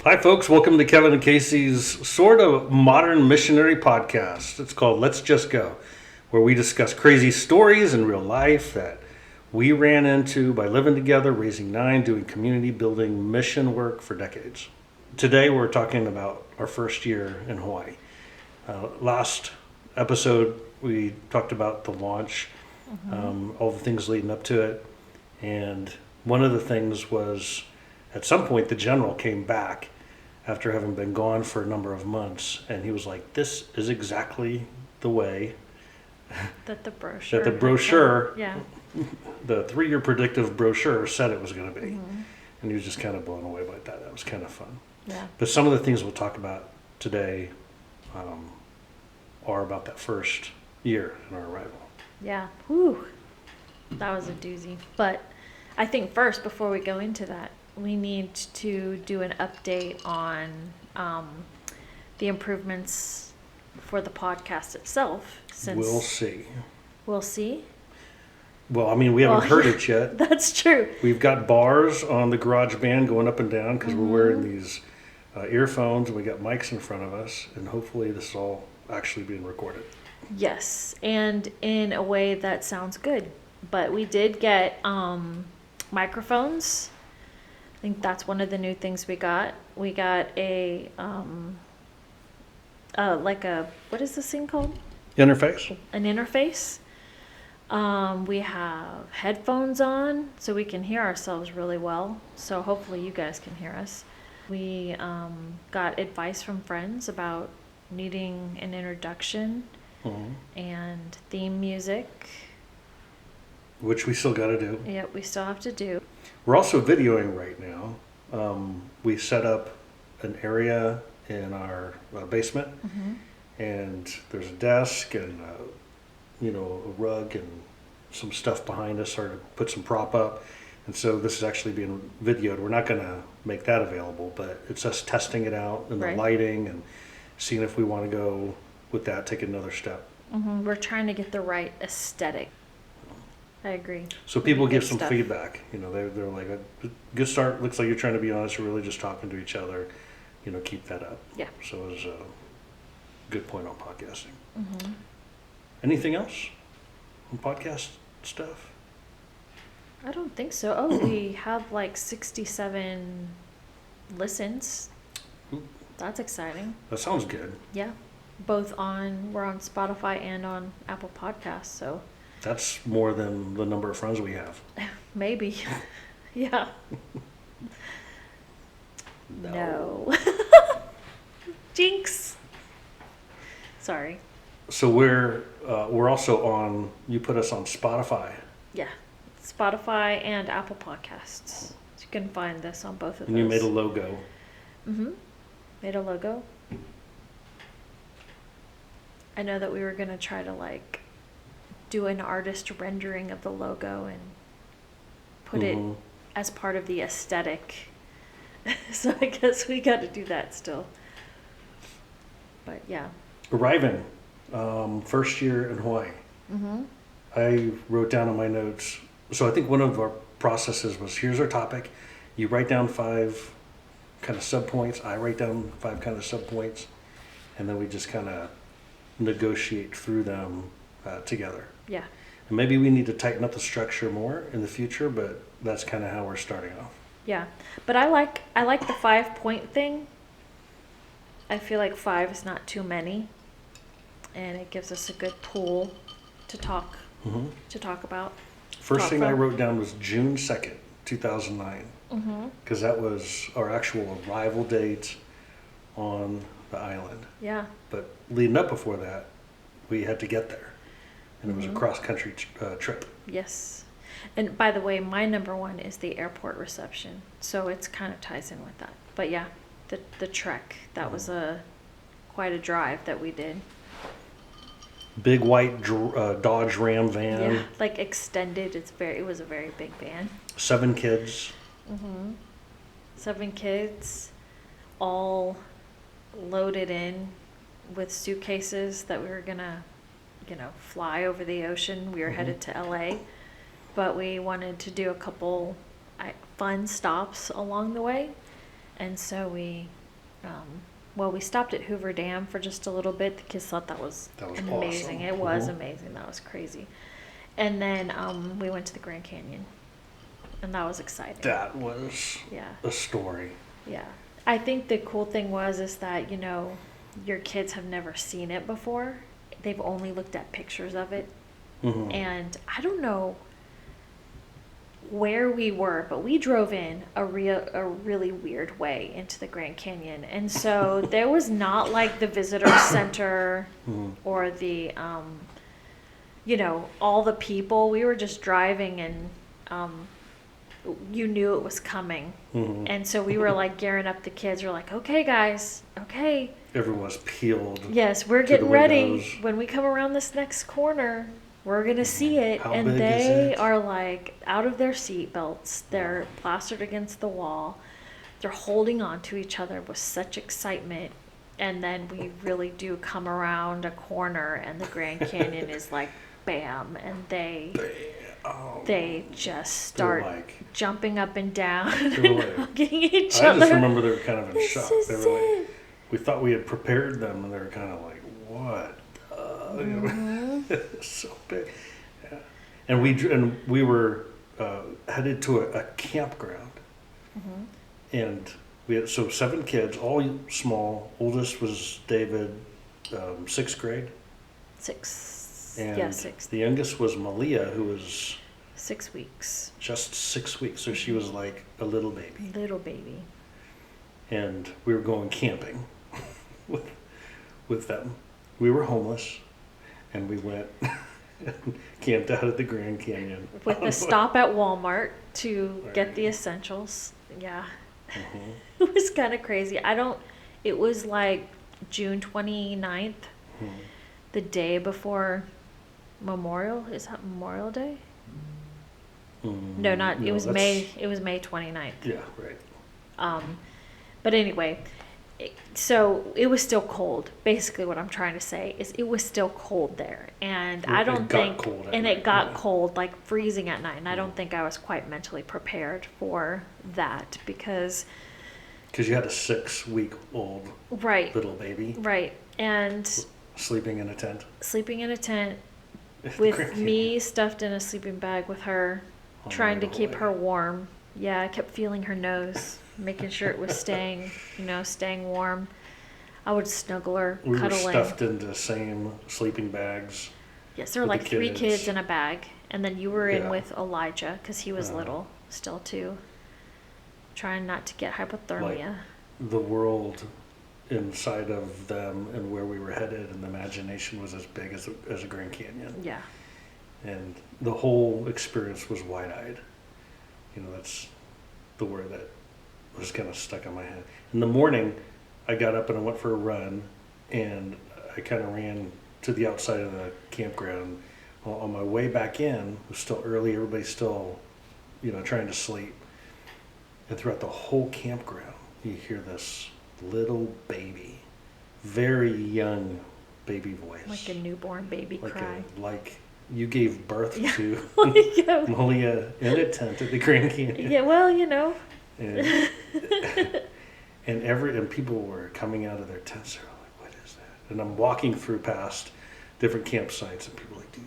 Hi, folks. Welcome to Kevin and Casey's sort of modern missionary podcast. It's called Let's Just Go, where we discuss crazy stories in real life that we ran into by living together, raising 9, doing community building mission work for decades. Today, we're talking about our first year in Hawaii. Last episode, we talked about the launch, all the things leading up to it. And one of the things was, at some point, the general came back after having been gone for a number of months, and he was like, "This is exactly the way that the brochure, the 3-year predictive brochure said it was going to be." And he was just kind of blown away by that. That was kind of fun. Yeah. But some of the things we'll talk about today are about that first year in our arrival. Yeah. Whew. That was a doozy. But I think first, before we go into that, we need to do an update on the improvements for the podcast itself. Since We'll see. We'll see? Well, I mean, we haven't heard it yet. That's true. We've got bars on the garage band going up and down because we're wearing these earphones, and we got mics in front of us, and hopefully this is all actually being recorded. Yes, and in a way that sounds good. But we did get microphones. I think that's one of the new things we got. We got a what is this thing called? Interface? An interface. We have headphones on so we can hear ourselves really well. So hopefully you guys can hear us. We got advice from friends about needing an introduction and theme music. Which we still got to do. Yep, we still have to do. We're also videoing right now. We set up an area in our basement, and there's a desk and a rug and some stuff behind us, or to put some prop up. And so this is actually being videoed. We're not going to make that available, but it's us testing it out and the lighting and seeing if we want to go with that, take another step. We're trying to get the right aesthetic. I agree. So people give some feedback. They're like, a good start. Looks like you're trying to be honest. You're really just talking to each other. Keep that up. Yeah. So it was a good point on podcasting. Anything else on podcast stuff? I don't think so. Oh, we have like 67 listens. Ooh. That's exciting. That sounds good. Yeah. We're on Spotify and on Apple Podcasts, so. That's more than the number of friends we have. Maybe. Yeah. No. Jinx. Sorry. So we're also on, you put us on Spotify. Yeah. Spotify and Apple Podcasts. You can find this on both of those. And you made a logo. Made a logo. I know that we were going to try to do an artist rendering of the logo and put it as part of the aesthetic. So I guess we got to do that still. But yeah. Arriving, first year in Hawaii. I wrote down in my notes. So I think one of our processes was, here's our topic. You write down 5 kind of subpoints. I write down 5 kind of subpoints. And then we just kind of negotiate through them together. Yeah. And maybe we need to tighten up the structure more in the future, but that's kind of how we're starting off. Yeah. But I like the 5-point thing. I feel like 5 is not too many. And it gives us a good pool to talk about. First thing I wrote down was June 2nd, 2009. Because that was our actual arrival date on the island. Yeah. But leading up before that, we had to get there. And it was a cross-country trip. Yes. And by the way, my number 1 is the airport reception. So it's kind of ties in with that. But yeah, the trek, that was quite a drive that we did. Big white Dodge Ram van. Yeah, extended. It was a very big van. 7 kids. 7 kids, all loaded in with suitcases that we were gonna, fly over the ocean. We were headed to LA, but we wanted to do a couple fun stops along the way. And so we stopped at Hoover Dam for just a little bit. The kids thought that was amazing. Awesome. It was amazing. That was crazy. And then we went to the Grand Canyon, and that was exciting. That was a story. Yeah. I think the cool thing is that, your kids have never seen it before. They've only looked at pictures of it. Mm-hmm. And I don't know where we were, but we drove in a really weird way into the Grand Canyon. And so there was not like the visitor center or the, all the people. We were just driving, and you knew it was coming. Mm-hmm. And so we were like gearing up the kids. We're like, okay, guys, okay. Everyone was peeled. Yes, we're getting ready. When we come around this next corner, we're going to see it. How and big they is it? are like out of their seat belts. They're plastered against the wall. They're holding on to each other with such excitement. And then we really do come around a corner, and the Grand Canyon is like, bam. And they just start jumping up and down and hugging each other. I just remember they were kind of in shock. They were like, we thought we had prepared them, and they were kind of like, what? So big. Yeah. And we were headed to a campground. Mm-hmm. And we had 7 kids, all small. Oldest was David, 6th grade. 6. And yeah, 6. The youngest was Malia, who was 6 weeks. Just 6 weeks. So she was like a little baby. Little baby. And we were going camping with them. We were homeless, and we went and camped out at the Grand Canyon. With a stop at Walmart to get the essentials. Yeah. Mm-hmm. It was kind of crazy. It was like June 29th, the day before Memorial. Is that Memorial Day? It was May 29th. Yeah, right. But anyway, so it was still cold. Basically what I'm trying to say is it was still cold there. And it got cold, like freezing at night. And I don't think I was quite mentally prepared for that because you had a 6-week-old little baby. Right. And sleeping in a tent. With me stuffed in a sleeping bag with her, trying to keep her warm. Yeah, I kept feeling her nose, making sure it was staying warm. I would snuggle her, we cuddling. We were stuffed into the same sleeping bags. Yes, there were like 3 kids in a bag. And then you were in with Elijah, because he was little still too. Trying not to get hypothermia. Like the world inside of them and where we were headed, and the imagination was as big as a Grand Canyon. Yeah. And the whole experience was wide-eyed. That's the word that was kind of stuck in my head. In the morning, I got up and I went for a run, and I kind of ran to the outside of the campground. On my way back in, it was still early, everybody's still, trying to sleep. And throughout the whole campground, you hear this little baby, very young baby voice. Like a newborn baby cry. Like you gave birth to Malia in a tent at the Grand Canyon. Yeah, well, And people were coming out of their tents. They're like, what is that? And I'm walking through past different campsites, and people are like, do you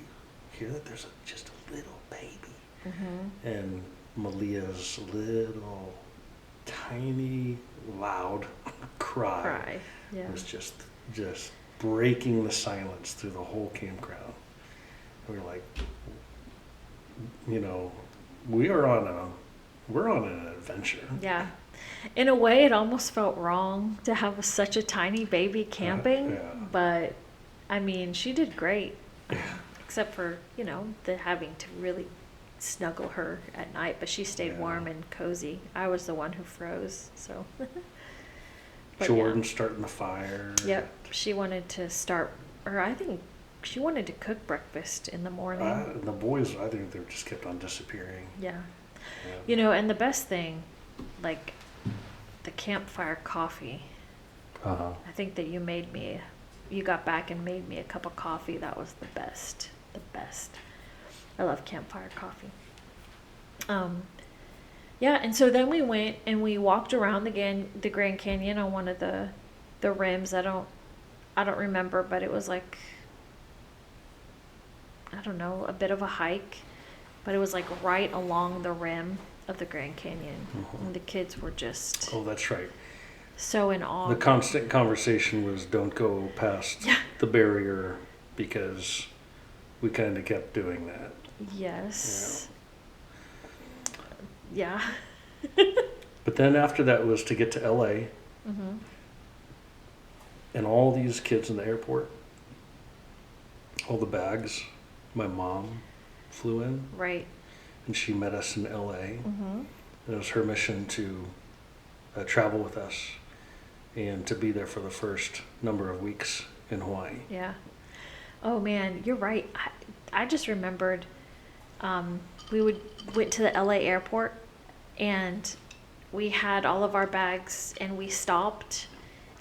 hear that? There's just a little baby. Mm-hmm. And Malia's little, tiny, loud cry. Yeah. Was just breaking the silence through the whole campground. And we're like, we're on an adventure. Yeah. In a way, it almost felt wrong to have such a tiny baby camping, but I mean, she did great, except for, the having to really snuggle her at night, but she stayed warm and cozy. I was the one who froze, so. Jordan starting the fire. Yep. She wanted to I think she wanted to cook breakfast in the morning. The boys, I think they just kept on disappearing. Yeah. And the best thing, like the campfire coffee. I think that you got back and made me a cup of coffee. That was the best. I love campfire coffee. Yeah, and so then we went and we walked around the Grand Canyon on one of the rims. I don't remember, but it was like, I don't know, a bit of a hike, but it was like right along the rim of the Grand Canyon. Mhm. And the kids were just Oh, that's right. so in awe. The constant conversation was don't go past Yeah. the barrier, because we kind of kept doing that. Yes. Yeah. But then after that was to get to LA, Mm-hmm. and all these kids in the airport, all the bags. My mom flew in, Right. and she met us in LA. Mm-hmm. It was her mission to travel with us and to be there for the first number of weeks in Hawaii. Yeah. Oh man, you're right. I just remembered we went to the LA airport and we had all of our bags and we stopped,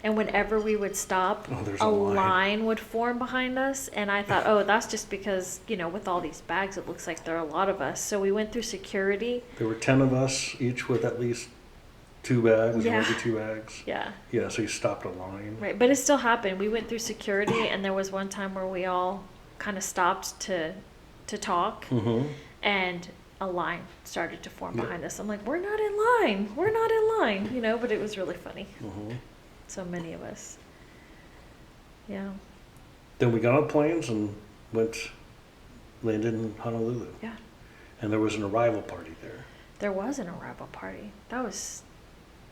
and whenever we would stop, There's a a line. line would form behind us, and I thought, oh, that's just because, with all these bags it looks like there are a lot of us. So we went through security. There were 10 of us, each with at least 2 bags, Yeah. maybe 2 bags. Yeah. Yeah, so you stopped a line. Right, but it still happened. We went through security, and there was one time where we all kind of stopped to talk, Mm-hmm. and a line started to form Yeah. behind us. I'm like, we're not in line. We're not in line, but it was really funny. Mm-hmm. So many of us. Yeah. Then we got on planes and landed in Honolulu. Yeah. And there was an arrival party there. There was an arrival party. That was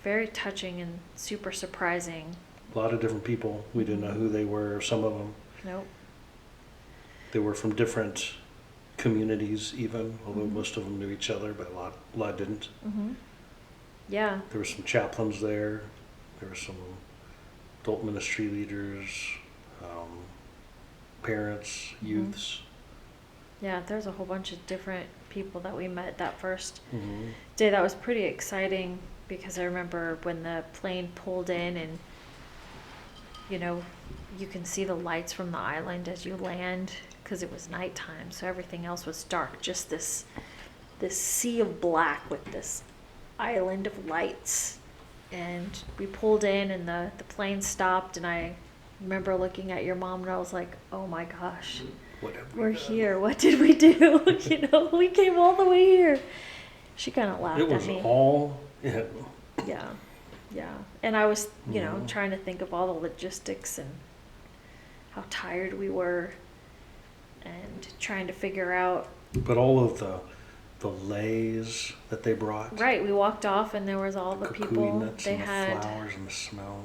very touching and super surprising. A lot of different people. We didn't know who they were. Some of them, Nope. they were from different communities even, although Mhm. most of them knew each other, but a lot didn't. Mm-hmm. Yeah. There were some chaplains there. There were some adult ministry leaders, parents, Mhm. youths. Yeah, there's a whole bunch of different people that we met that first Mm-hmm. day. That was pretty exciting because I remember when the plane pulled in and, you can see the lights from the island as you land because it was nighttime. So everything else was dark. Just this sea of black with this island of lights. And we pulled in and the plane stopped, and I remember looking at your mom and I was like, oh my gosh, What have we we're done? here. What did we do? We came all the way here. She kind of laughed It at was me. all, yeah, Yeah. Yeah. And I was, Mhm. trying to think of all the logistics and how tired we were and trying to figure out. but all of the leis that they brought. Right. We walked off and there was all the Kukui people. nuts They and the had flowers and the smell.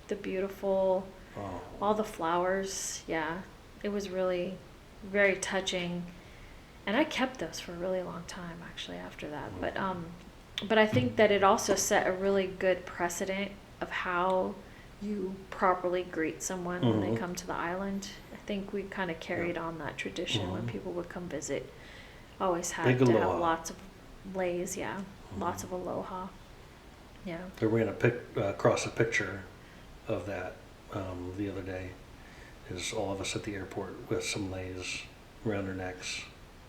the beautiful, Oh. all the flowers. Yeah. It was really very touching. And I kept those for a really long time actually after that. But I think that it also set a really good precedent of how you properly greet someone when they Mhm. come to the island. I think we kind of carried on that tradition when Mhm. people would come visit. Always had Big to aloha. have lots of lays, yeah. Mhm. Lots of aloha. Yeah. They ran across a picture of that the other day. Is all of us at the airport with some leis around our necks.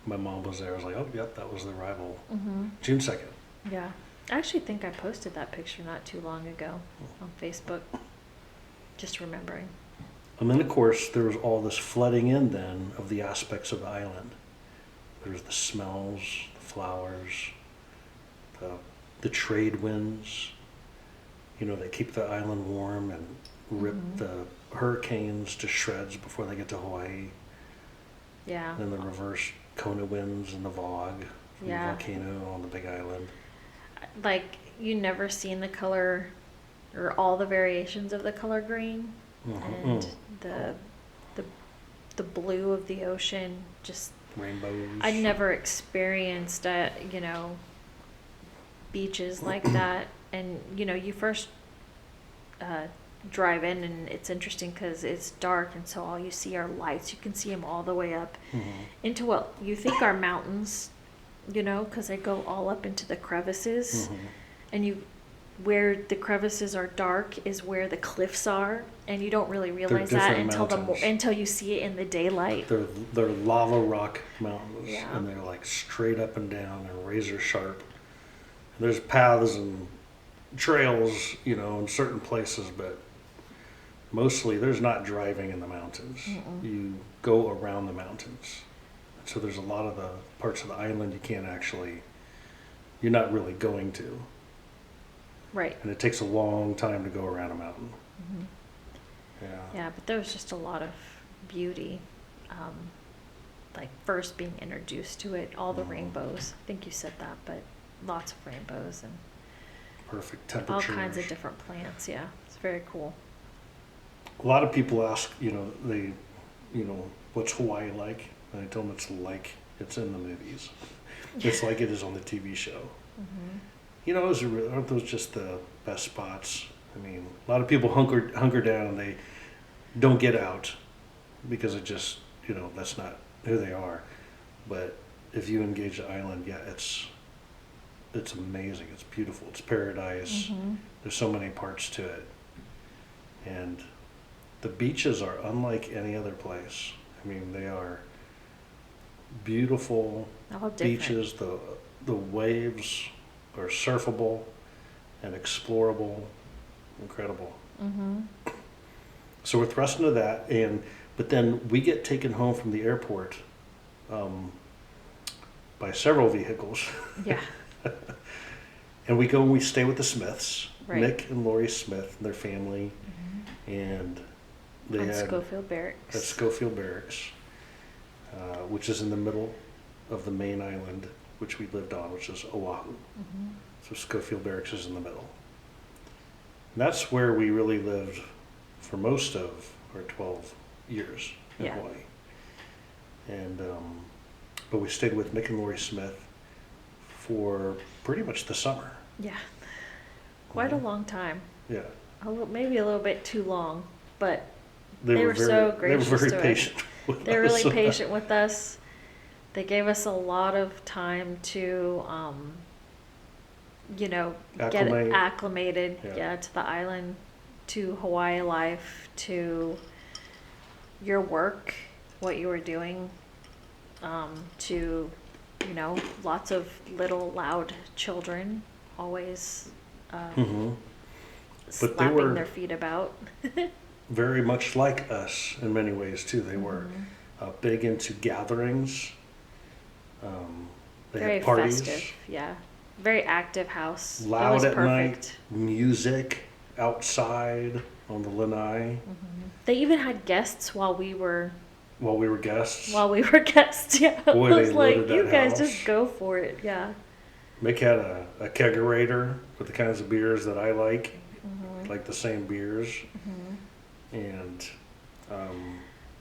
My mom was there. I was like, oh, yep, that was the arrival. Mm-hmm. June 2nd. Yeah. I actually think I posted that picture not too long ago on Facebook. Just remembering. And then, of course, there was all this flooding in then of the aspects of the island. There's the smells, the flowers, the trade winds, that keep the island warm and rip Mhm. the hurricanes to shreds before they get to Hawaii. Yeah. And then the reverse Kona winds and the fog from Yeah. the volcano on the Big Island. Like, you never seen the color or all the variations of the color green Mhm. and the blue of the ocean. Just Rainbows. I'd never experienced beaches like that. And you first drive in and it's interesting because it's dark, and so all you see are lights. You can see them all the way up Mhm. into what you think are mountains, because they go all up into the crevices. Mhm. And where the crevices are dark is where the cliffs are, and you don't really realize that different mountains. until you see it in the daylight. They're lava rock mountains, Yeah. and they're like straight up and down and razor sharp. There's paths and trails, you know, in certain places, but mostly there's not driving in the mountains. Mm-mm. You go around the mountains. So there's a lot of the parts of the island you can't actually, you're not really going to. Right. And it takes a long time to go around a mountain. Mm-hmm. Yeah. Yeah, but there was just a lot of beauty. Like first being introduced to it, all the rainbows. I think you said that, but lots of rainbows and Perfect all temperatures. kinds of different plants. Yeah, it's very cool. A lot of people ask, you know, what's Hawaii like? And I tell them it's like it's in the movies. It's like it is on the TV show. Mm-hmm. You know, aren't those just the best spots? I mean, a lot of people hunker down and they don't get out because it just, you know, that's not who they are. But if you engage the island, yeah, it's amazing. It's beautiful. It's paradise. Mm-hmm. There's so many parts to it. And the beaches are unlike any other place. I mean, they are beautiful All different. beaches. The waves are surfable and explorable. Incredible. Mm-hmm. So we're thrust into that, but then we get taken home from the airport by several vehicles. Yeah. And we go and we stay with the Smiths, Right. Nick and Lori Smith and their family, Mm-hmm. and they On had Schofield Barracks. at Schofield Barracks, which is in the middle of the main island, which we lived on, which is Oahu. Mm-hmm. So Schofield Barracks is in the middle. And that's where we really lived for most of our 12 years in Yeah. Hawaii. And but we stayed with Nick and Lori Smith for pretty much the summer. Yeah. Quite a Mhm. long time. Yeah, Maybe a little bit too long, but they were so gracious They were very to us. patient. With they're really us. patient with us. They gave us a lot of time to, get acclimated, Yeah. to the island, to Hawaii life, to your work, what you were doing, to, lots of little loud children always Mhm. But they slapping were- their feet about. Very much like us in many ways too. They were Mhm. big into gatherings. They Very had parties, festive, yeah. Very active house. It loud was at perfect. night, music outside on the lanai Mhm. They even had guests while we were while we were guests. guests. Yeah, Boy, I was they like, loaded you that guys house. just go for it. Yeah. Mick had a kegerator with the kinds of beers that I like Mhm. the same beers. Mhm. And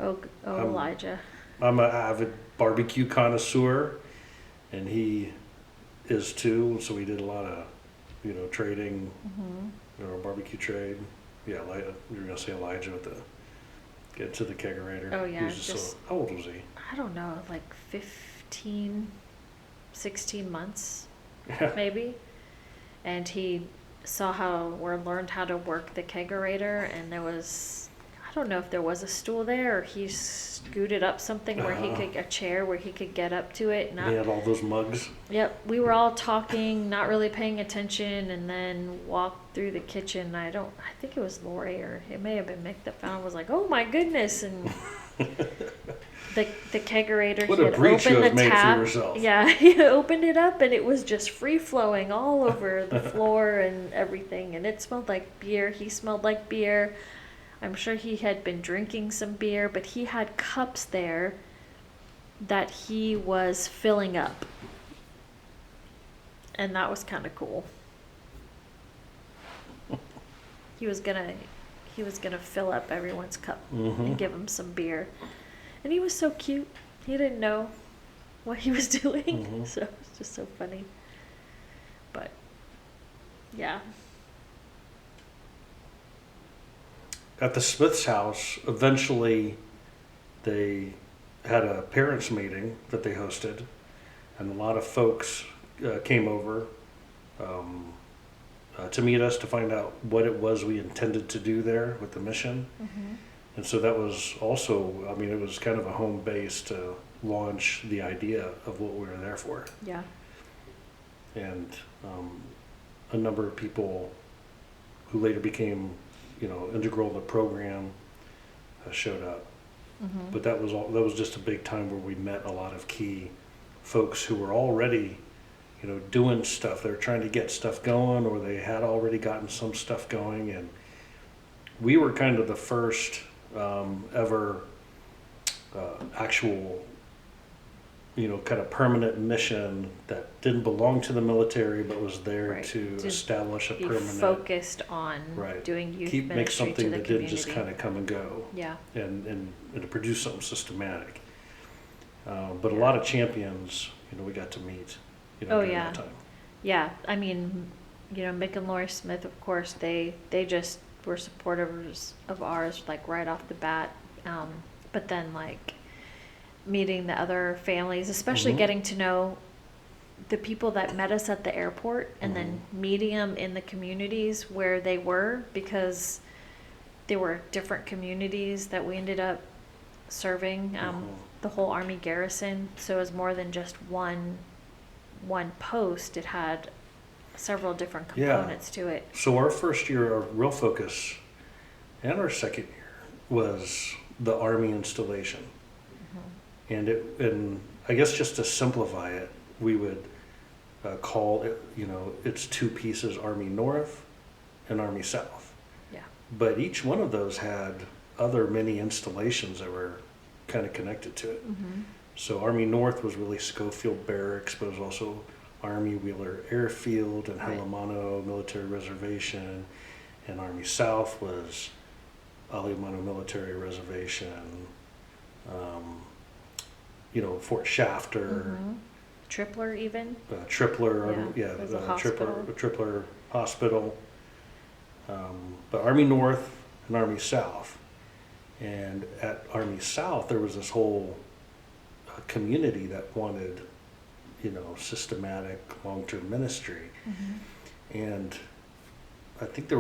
Oh, I'm- Elijah. I'm an avid barbecue connoisseur, and he is too. So we did a lot of, trading, Mhm. Barbecue trade. Yeah, you were gonna say Elijah with the get to the kegerator. Oh, yeah, He was just how old was he? I don't know, like 15, 16 months Yeah. maybe. And he saw or learned how to work the kegerator, and there was, I don't know if there was a stool there, or he scooted up something where a chair where he could get up to it. He had all those mugs. Yep, we were all talking, not really paying attention, and then walked through the kitchen. I think it was Lori, or it may have been Mick that found, was like, oh my goodness, and the kegerator, What he a had breach you opened have the made for tap. yourself. Yeah, he opened it up, and it was just free flowing all over the floor and everything, and it smelled like beer. He smelled like beer. I'm sure he had been drinking some beer, but he had cups there that he was filling up. And that was kind of cool. He was gonna fill up everyone's cup and give them some beer. And he was so cute. He didn't know what he was doing. Mhm. So it was just so funny. But yeah. At the Smith's house, eventually they had a parents' meeting that they hosted, and a lot of folks came over to meet us to find out what it was we intended to do there with the mission. Mm-hmm. And so that was also, it was kind of a home base to launch the idea of what we were there for. Yeah. And a number of people who later became, integral to the program showed up. But that was just a big time where we met a lot of key folks who were already, doing stuff. They were trying to get stuff going, or they had already gotten some stuff going, and we were kind of the first ever actual, kind of permanent mission that didn't belong to the military, but was there Right. to To establish a be permanent. focused on Right. doing youth Make ministry to something the that community. didn't just kind of come and go, Yeah. and to produce something systematic. But a lot of champions, we got to meet, Oh, during yeah. that time. Yeah, I mean, Mick and Lori Smith, of course, they just were supporters of ours, like right off the bat. But then, like, meeting the other families, especially Mhm. getting to know the people that met us at the airport, and then meeting them in the communities where they were, because there were different communities that we ended up serving, the whole Army garrison. So it was more than just one post. It had several different Yeah. components to it. So our first year, our real focus, and our second year, was the Army installation. And I guess just to simplify it, we would call it, it's two pieces, Army North and Army South. Yeah. But each one of those had other mini installations that were kind of connected to it. So Army North was really Schofield Barracks, but it was also Army Wheeler Airfield and Right. Halamano Military Reservation. And Army South was Alamano Military Reservation, Fort Shafter, Tripler even. Tripler, Yeah, there's a hospital. Tripler Hospital. But Army North and Army South. And at Army South, there was this whole community that wanted, systematic long-term ministry. And I think they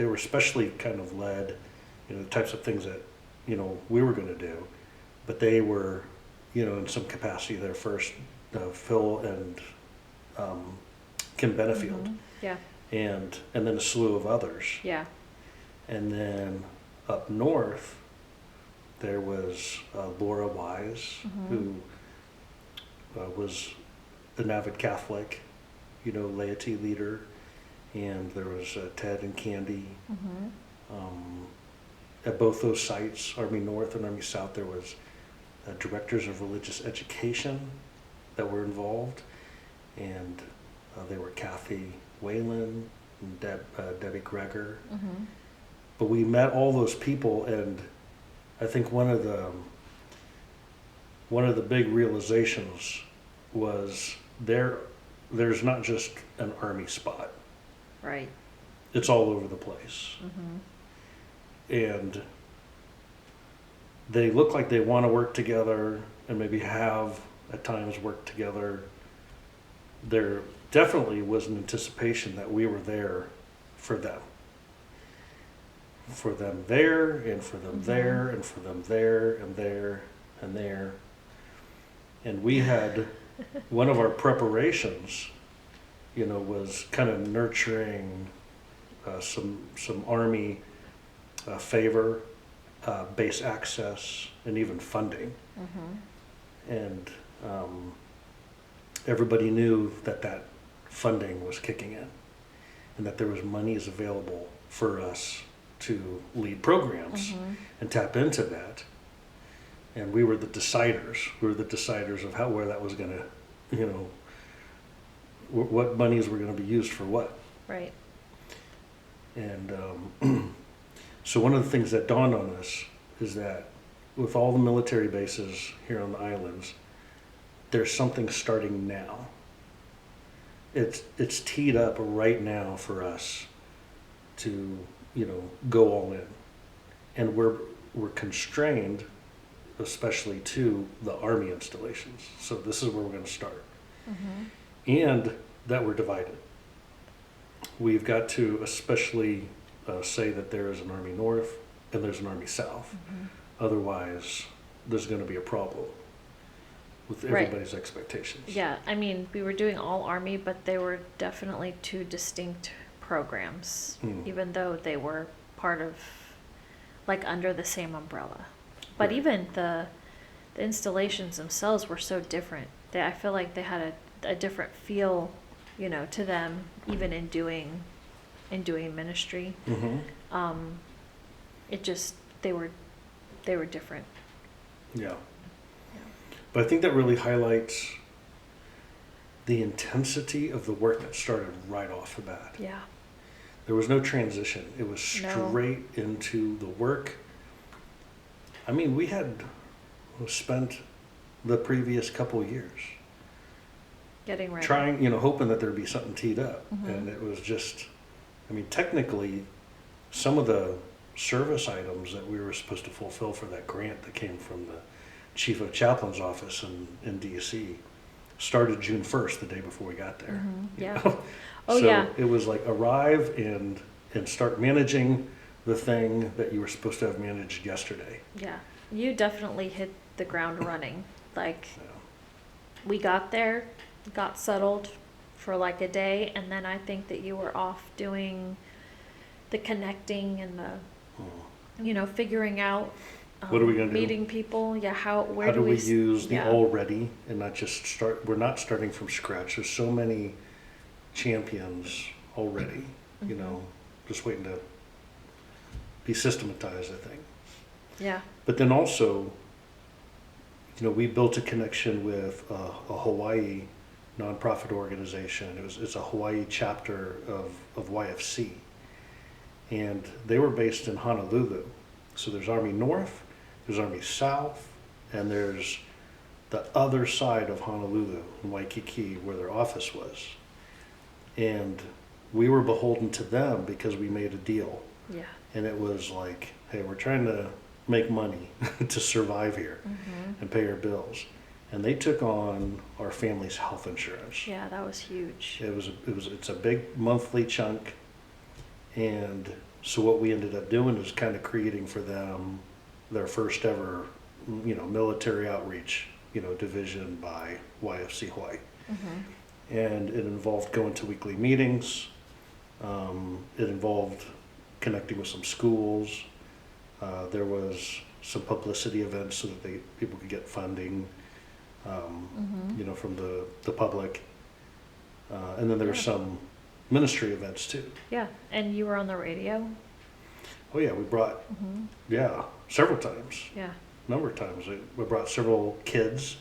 were especially kind of led, the types of things that, we were going to do. But they were, in some capacity there first, Phil and Kim Benefield. Yeah. And then a slew of others. Yeah. And then up north, there was Laura Wise, who was an avid Catholic, laity leader. And there was Ted and Candy. At both those sites, Army North and Army South, there was directors of religious education that were involved. And they were Kathy Whalen and Debbie Greger. But we met all those people, and I think one of the big realizations was there's not just an Army spot. Right. It's all over the place. And they look like they want to work together, and maybe have at times worked together. There definitely was an anticipation that we were there for them. For them there, and for them there, and for them there, and there, and there. And we had, one of our preparations, was kind of nurturing some Army favor, base access, and even funding. And everybody knew that funding was kicking in, and that there was monies available for us to lead programs and tap into that. And we were the deciders. We were the deciders of where that was going to, what monies were going to be used for what. Right. And so one of the things that dawned on us is that with all the military bases here on the islands, there's something starting now. It's teed up right now for us to, go all in. And we're constrained, especially to the Army installations. So this is where we're going to start. And that we're divided. We've got to especially say that there is an Army North and there's an Army South. Otherwise, there's going to be a problem. with Right. everybody's expectations. Yeah, I mean, we were doing all Army, but they were definitely two distinct programs, even though they were part of, like, under the same umbrella. But Right. even the installations themselves were so different. I feel like they had a different feel, to them, even in doing ministry. Mm-hmm. It just they were different. Yeah. Yeah. But I think that really highlights the intensity of the work that started right off the bat. Yeah. There was no transition. It was No. straight into the work. I mean, we had spent the previous couple years Getting ready. trying, hoping that there'd be something teed up. Mhm. And it was just, I mean, technically, some of the service items that we were supposed to fulfill for that grant that came from the chief of chaplain's office in DC started June 1st, the day before we got there. Mhm. you Yeah. know? Oh, So yeah. it was like arrive and start managing the thing that you were supposed to have managed yesterday. Yeah. You definitely hit the ground running. Like, Yeah. we got there, got settled for like a day, and then I think that you were off doing the connecting and the, Hmm. figuring out, What are we gonna do? meeting people. Yeah, where How do we s- use the yeah. already and not just start? We're not starting from scratch. There's so many champions already, Mhm. just waiting to be systematized, I think. Yeah. But then also, we built a connection with a Hawaii nonprofit organization. It's a Hawaii chapter of YFC. And they were based in Honolulu. So there's Army North, there's Army South, and there's the other side of Honolulu, in Waikiki, where their office was. And we were beholden to them because we made a deal. Yeah. And it was like, hey, we're trying to make money to survive here Mhm. and pay our bills. And they took on our family's health insurance. Yeah, that was huge. It's a big monthly chunk. And so what we ended up doing is kind of creating for them their first ever, military outreach, division by YFC Hawaii. Mhm. And it involved going to weekly meetings. It involved connecting with some schools. There was some publicity events so that people could get funding, Mhm. from the public. And then there were Yeah. some ministry events too. Yeah, and you were on the radio. Oh yeah, we brought, Mhm. several times, Yeah. a number of times. We brought several kids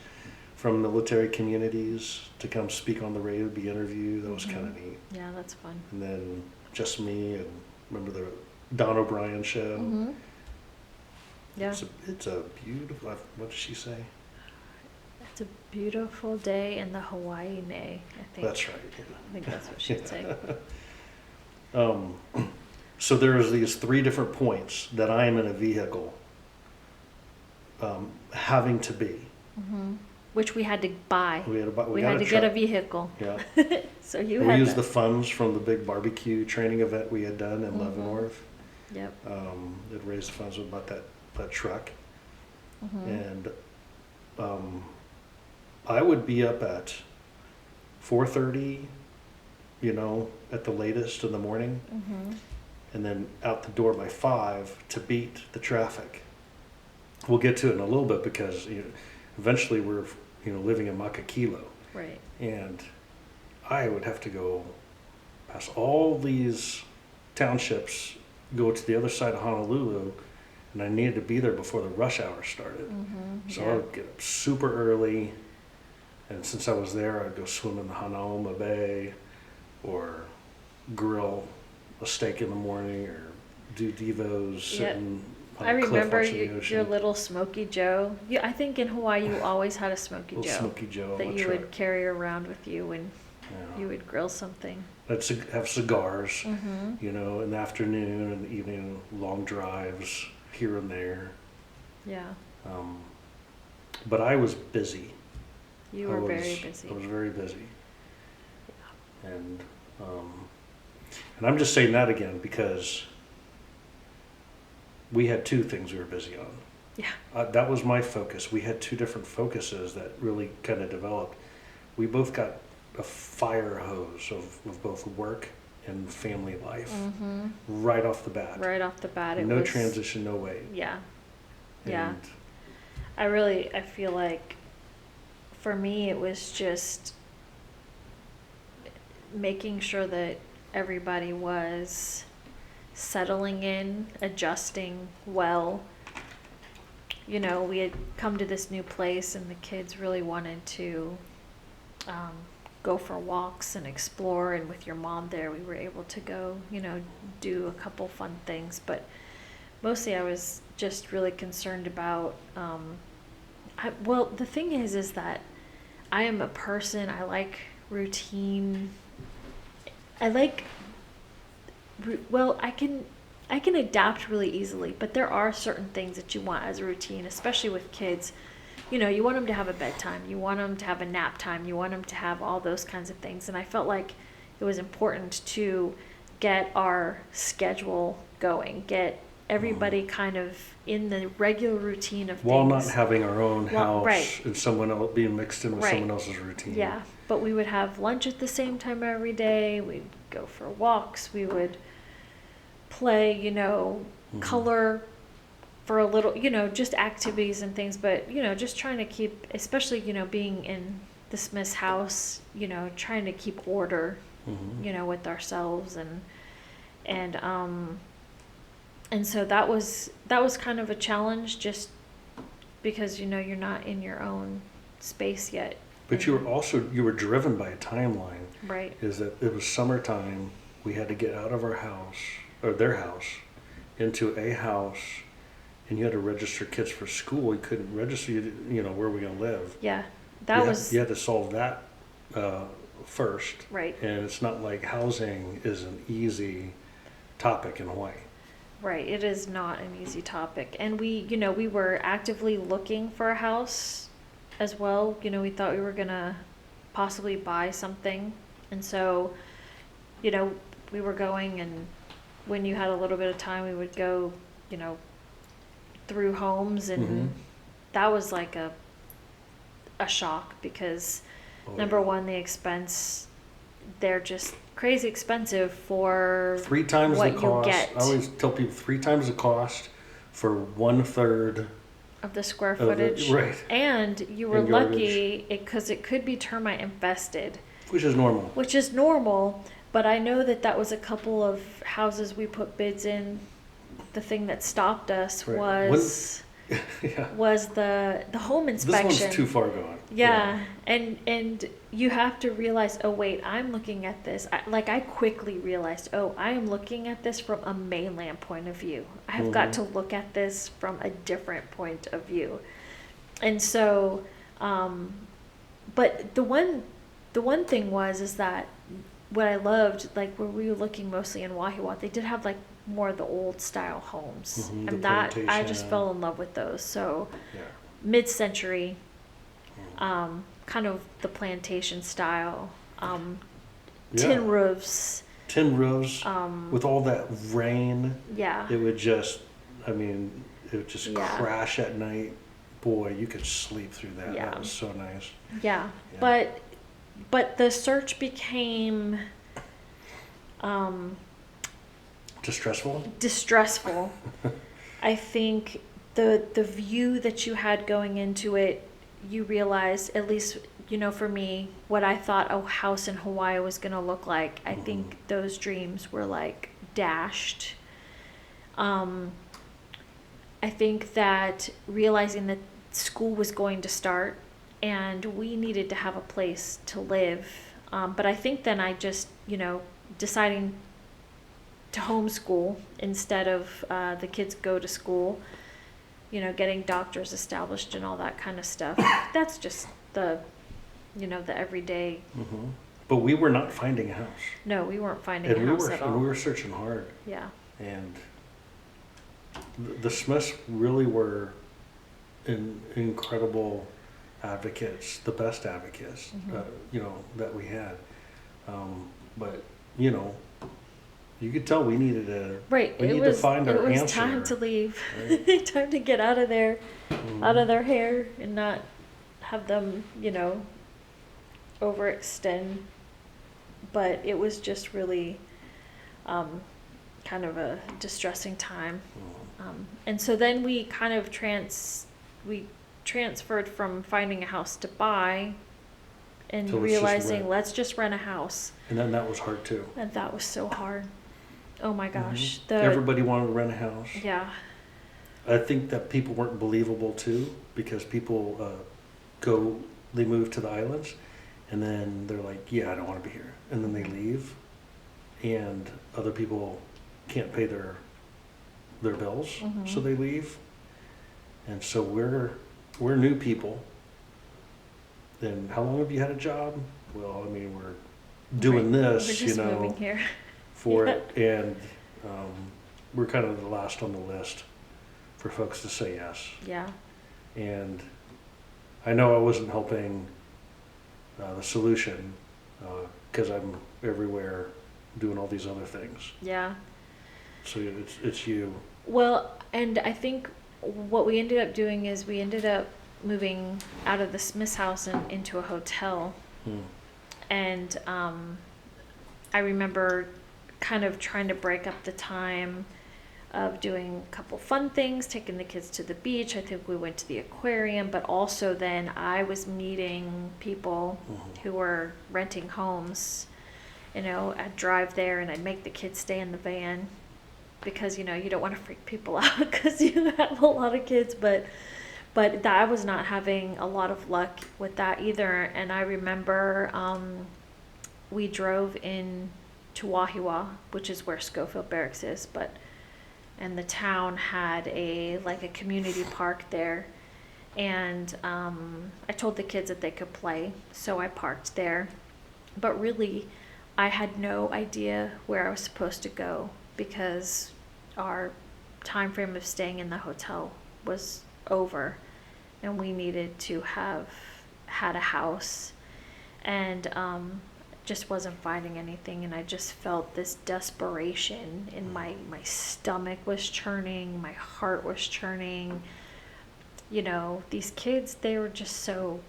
from military communities to come speak on the radio, be interviewed. That was kind of neat. Yeah, that's fun. And then just me and remember the Don O'Brien show. Mhm. Yeah. It's a beautiful, what did she say? It's a beautiful day in the Hawaii Nay, I think. That's right. I think that's what she'd say. So there's these three different points that I am in a vehicle having to be. Mhm. Which we had to buy. We had We got had a to get a truck. vehicle. Yeah. So you We had used to. the funds from the big barbecue training event we had done in Mhm. Leavenworth. Yep. It raised funds about that truck. Mhm. And I would be up at 4:30, at the latest in the morning, Mhm. and then out the door by 5 to beat the traffic. We'll get to it in a little bit because eventually we're living in Makakilo, Right. and I would have to go past all these townships, go to the other side of Honolulu, and I needed to be there before the rush hour started. Mhm. So I Yeah. would get up super early, and since I was there, I'd go swim in the Hanauma Bay, or grill a steak in the morning, or do devos sitting on I a cliff remember watching the your ocean. little Smoky Joe. I think in Hawaii you always had a Smoky Little Joe Smoky Joe on that my you truck. would carry around with you when Yeah. you would grill something. I'd have cigars, Mhm. in the afternoon and the evening, long drives here and there. Yeah. But I was busy. You I were was- very busy. I was very busy. And I'm just saying that again because we had two things we were busy on. Yeah. That was my focus. We had two different focuses that really kind of developed. We both got a fire hose of both work and family life right off the bat. Right off the bat, No transition, no way. Yeah. And Yeah. I feel like for me it was just making sure that everybody was settling in, adjusting well. You know, we had come to this new place and the kids really wanted to go for walks and explore, and with your mom there we were able to go, you know, do a couple fun things, but mostly I was just really concerned about well, the thing is that I am a person, I like routine. I like well, I can adapt really easily, but there are certain things that you want as a routine, especially with kids. You know, you want them to have a bedtime, you want them to have a nap time, you want them to have all those kinds of things. And I felt like it was important to get our schedule going, get everybody kind of in the regular routine of while things. not having our own house right. and someone else being mixed in with Right. someone else's routine. Yeah, but we would have lunch at the same time every day. We'd go for walks. We would play, you know, color for a little, you know, just activities and things. But, you know, just trying to keep, especially, you know, being in the Smith's house, you know, trying to keep order, you know, with ourselves and so that was kind of a challenge, just because, you know, you're not in your own space yet. But you were driven by a timeline. Right. Is that it was summertime, we had to get out of our house, or their house, into a house, and you had to register kids for school. You couldn't register, you know, where we're going to live. Yeah, You had to solve that first. Right. And it's not like housing is an easy topic in Hawaii. Right, it is not an easy topic. And we, you know, we were actively looking for a house as well. You know, we thought we were going to possibly buy something. And so, you know, we were going, and when you had a little bit of time, we would go, you know, through homes, and that was like a shock because number one, the expense, they're just crazy expensive for 3 times what the cost. you get. I always tell people 3 times the cost for 1/3 of the square footage. Right. And you were And lucky because it could be termite infested. Which is normal. But I know that was a couple of houses we put bids in. The thing that stopped us was was the home inspection. This one's too far gone. Yeah. And you have to realize, oh wait, I'm looking at this. I quickly realized, oh, I am looking at this from a mainland point of view. I have got to look at this from a different point of view. And so, but the one thing is that what I loved, like where we were looking mostly in Wahiawa, they did have like more of the old style homes, and that I just fell in love with those. So mid-century, kind of the plantation style, tin roofs. Tin roofs with all that rain. Yeah. It would just, crash at night. Boy, you could sleep through that. Yeah. That was so nice. Yeah. But the search became distressful. I think the view that you had going into it, you realized, at least, you know, for me, what I thought a house in Hawaii was going to look like, I think those dreams were like dashed. I think that realizing that school was going to start and we needed to have a place to live. But I think then I just, you know, deciding to homeschool instead of the kids go to school, you know, getting doctors established and all that kind of stuff. That's just the, you know, the everyday. But we were not finding a house. No, we weren't finding a house at all. And we were searching hard. Yeah. And the Smiths really were incredible advocates, the best advocates, you know, that we had. But, you know, You could tell we needed to. Right. We need to find our answer. It was answer. time to leave. Right? Time to get out of there, out of their hair, and not have them, overextend. But it was just really kind of a distressing time. And so then we kind of transferred from finding a house to buy and So realizing let's just rent a house. And then that was hard too. And that was so hard. Oh my gosh. Everybody wanted to rent a house. Yeah. I think that people weren't believable too, because people they move to the islands and then they're like, yeah, I don't want to be here. And then they leave, and other people can't pay their bills, so they leave. And so we're new people. Then how long have you had a job? Well, I mean, we're doing this, we're just moving here. for it, and we're kind of the last on the list for folks to say yes. Yeah. And I know I wasn't helping the solution because I'm everywhere doing all these other things. Yeah. So it's you. Well, and I think what we ended up doing is we ended up moving out of the Smith's house and into a hotel. And I remember kind of trying to break up the time of doing a couple fun things, taking the kids to the beach. I think we went to the aquarium, but also then I was meeting people who were renting homes. I'd drive there and I'd make the kids stay in the van because, you don't want to freak people out because you have a lot of kids, but I was not having a lot of luck with that either. And I remember we drove in to Wahiwa, which is where Schofield Barracks is, and the town had a community park there. And I told the kids that they could play, so I parked there. But really, I had no idea where I was supposed to go because our time frame of staying in the hotel was over. And we needed to have had a house, and just wasn't finding anything. And I just felt this desperation in my stomach was churning, my heart was churning. These kids, they were just so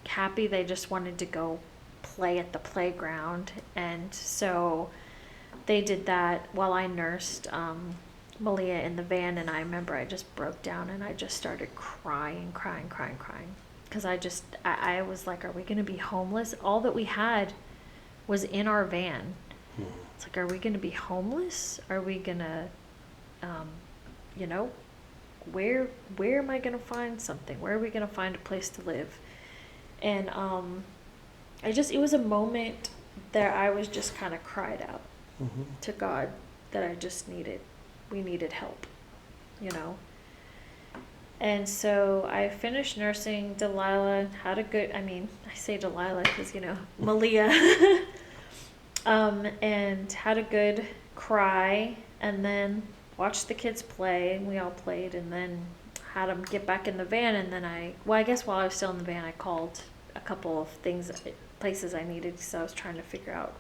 happy. They just wanted to go play at the playground. And so they did that while I nursed Malia in the van. And I remember I just broke down and I just started crying because I was like, are we going to be homeless? All that we had was in our van. It's like, are we going to be homeless? Are we going to where am I going to find something? Where are we going to find a place to live? And it was a moment that I was just kind of cried out to God that we needed help, And so I finished nursing Delilah, I say Delilah because, Malia, and had a good cry, and then watched the kids play, and we all played, and then had them get back in the van. And then I guess while I was still in the van, I called a couple of places I needed, so I was trying to figure out,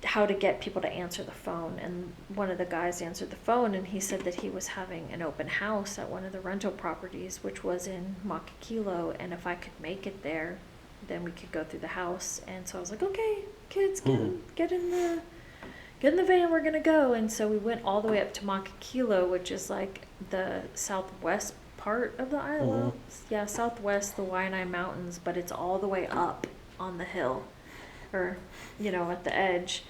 how to get people to answer the phone. And one of the guys answered the phone, and he said that he was having an open house at one of the rental properties, which was in Makakilo, and if I could make it there, then we could go through the house. And so I was like, okay, kids, get in the van, we're gonna go. And so we went all the way up to Makakilo, which is like the southwest part of the island. Yeah, southwest, the Waianae Mountains, but it's all the way up on the hill, or at the edge.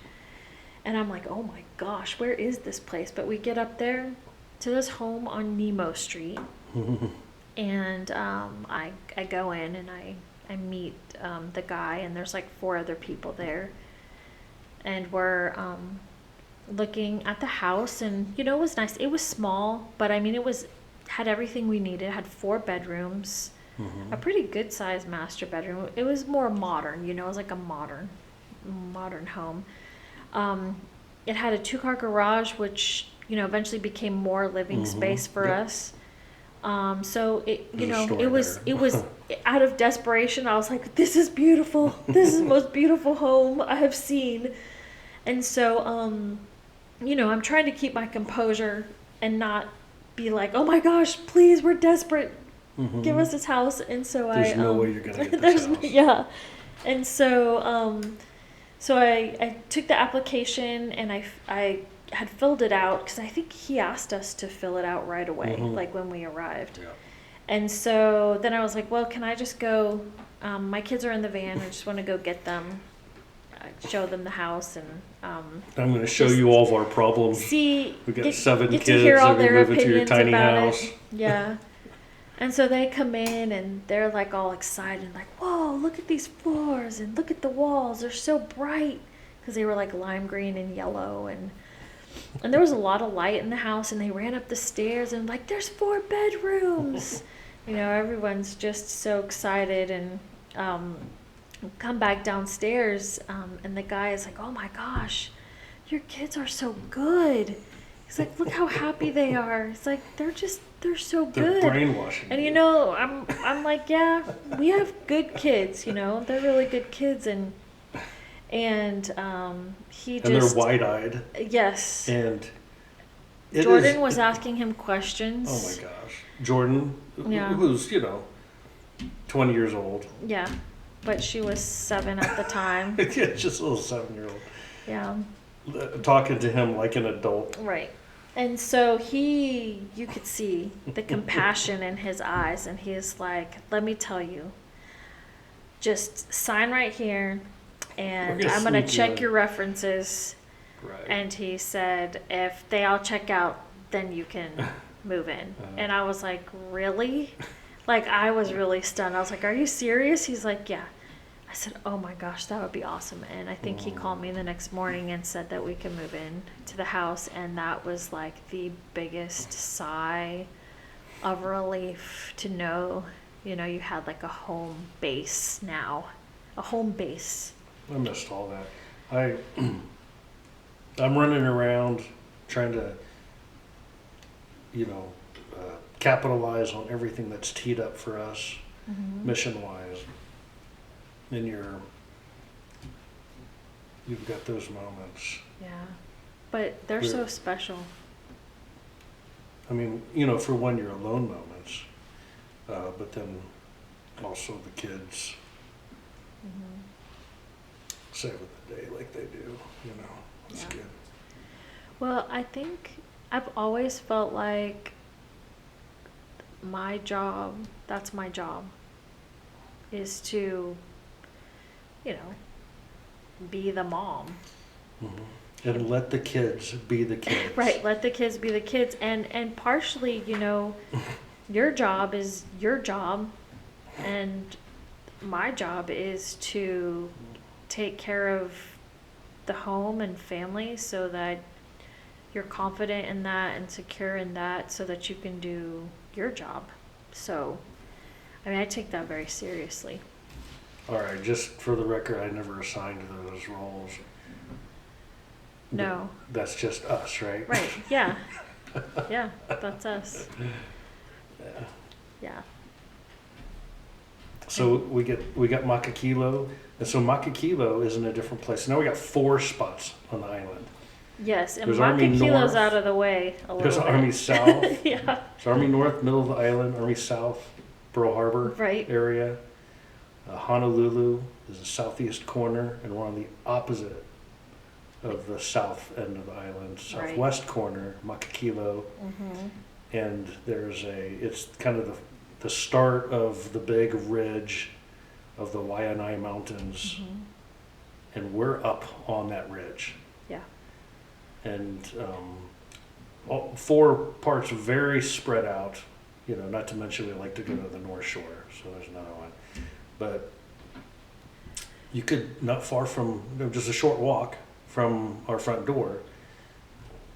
And I'm like, oh my gosh, where is this place? But we get up there to this home on Nemo Street, and I go in and I meet the guy, and there's like 4 other people there, and we're looking at the house. And it was nice. It was small, but had everything we needed. It had 4 bedrooms, a pretty good sized master bedroom. It was more modern, it was like a modern home. It had a 2-car garage, which eventually became more living space for us. So it was out of desperation. I was like, this is beautiful. This is the most beautiful home I have seen. And so, I'm trying to keep my composure and not be like, oh my gosh, please, we're desperate. Give us this house. And so There's no way you're going to get this house. Yeah. And so, so I took the application and I had filled it out because I think he asked us to fill it out right away, like when we arrived. Yeah. And so then I was like, well, can I just go? My kids are in the van. I just want to go get them, show them the house, and I'm going to show you all of our problems. See, We've got 7 get kids to hear all and we their move into your opinions tiny about house. it. Yeah. And so they come in and they're like all excited, like, whoa, look at these floors and look at the walls. They're so bright. Because they were like lime green and yellow. And there was a lot of light in the house. And they ran up the stairs and like, there's 4 bedrooms. Everyone's just so excited. And come back downstairs. And the guy is like, oh my gosh, your kids are so good. He's like, look how happy they are. It's like, they're so good. They're brainwashing. And I'm like, yeah, we have good kids, they're really good kids. And he just. And they're wide-eyed. Yes. And Jordan was asking him questions. Oh my gosh. Jordan, Yeah. who's, 20 years old. Yeah. But she was 7 at the time. Yeah, just a little 7-year-old. Yeah. Talking to him like an adult. Right. And so you could see the compassion in his eyes, and he's like, let me tell you, just sign right here, and I'm going to check your references. Right. And he said, if they all check out, then you can move in. And I was like, really? Like, I was really stunned. I was like, are you serious? He's like, yeah. I said, oh my gosh, that would be awesome. And I think he called me the next morning and said that we can move in to the house. And that was like the biggest sigh of relief to know, you had like a home base now, a home base. I missed all that. I'm running around trying to, capitalize on everything that's teed up for us, mission-wise. And you've got those moments. Yeah. But they're so special. I mean, for one, your alone moments, but then also the kids save the day like they do, It's good. Well, I think I've always felt like that's my job, is to, be the mom. And let the kids be the kids. Right, let the kids be the kids. And partially, your job is your job, and my job is to take care of the home and family so that you're confident in that and secure in that so that you can do your job. So, I take that very seriously. All right, just for the record, I never assigned those roles. No. That's just us, right? Right, yeah. Yeah, that's us. Yeah. Yeah. So we got Makakilo, and so Makakilo is in a different place. Now we got 4 spots on the island. Yes, and There's Army Makakilo's North. out of the way a little There's bit. Army South. Yeah. There's Army North, middle of the island. Army South, Pearl Harbor Right. area. Honolulu is the southeast corner, and we're on the opposite of the south end of the island. Southwest corner, Makakilo. And it's kind of the start of the big ridge of the Waianae Mountains. And we're up on that ridge. Yeah. And 4 parts very spread out, not to mention we like to go to the North Shore, so there's another one. But you could, not far from, just a short walk from our front door,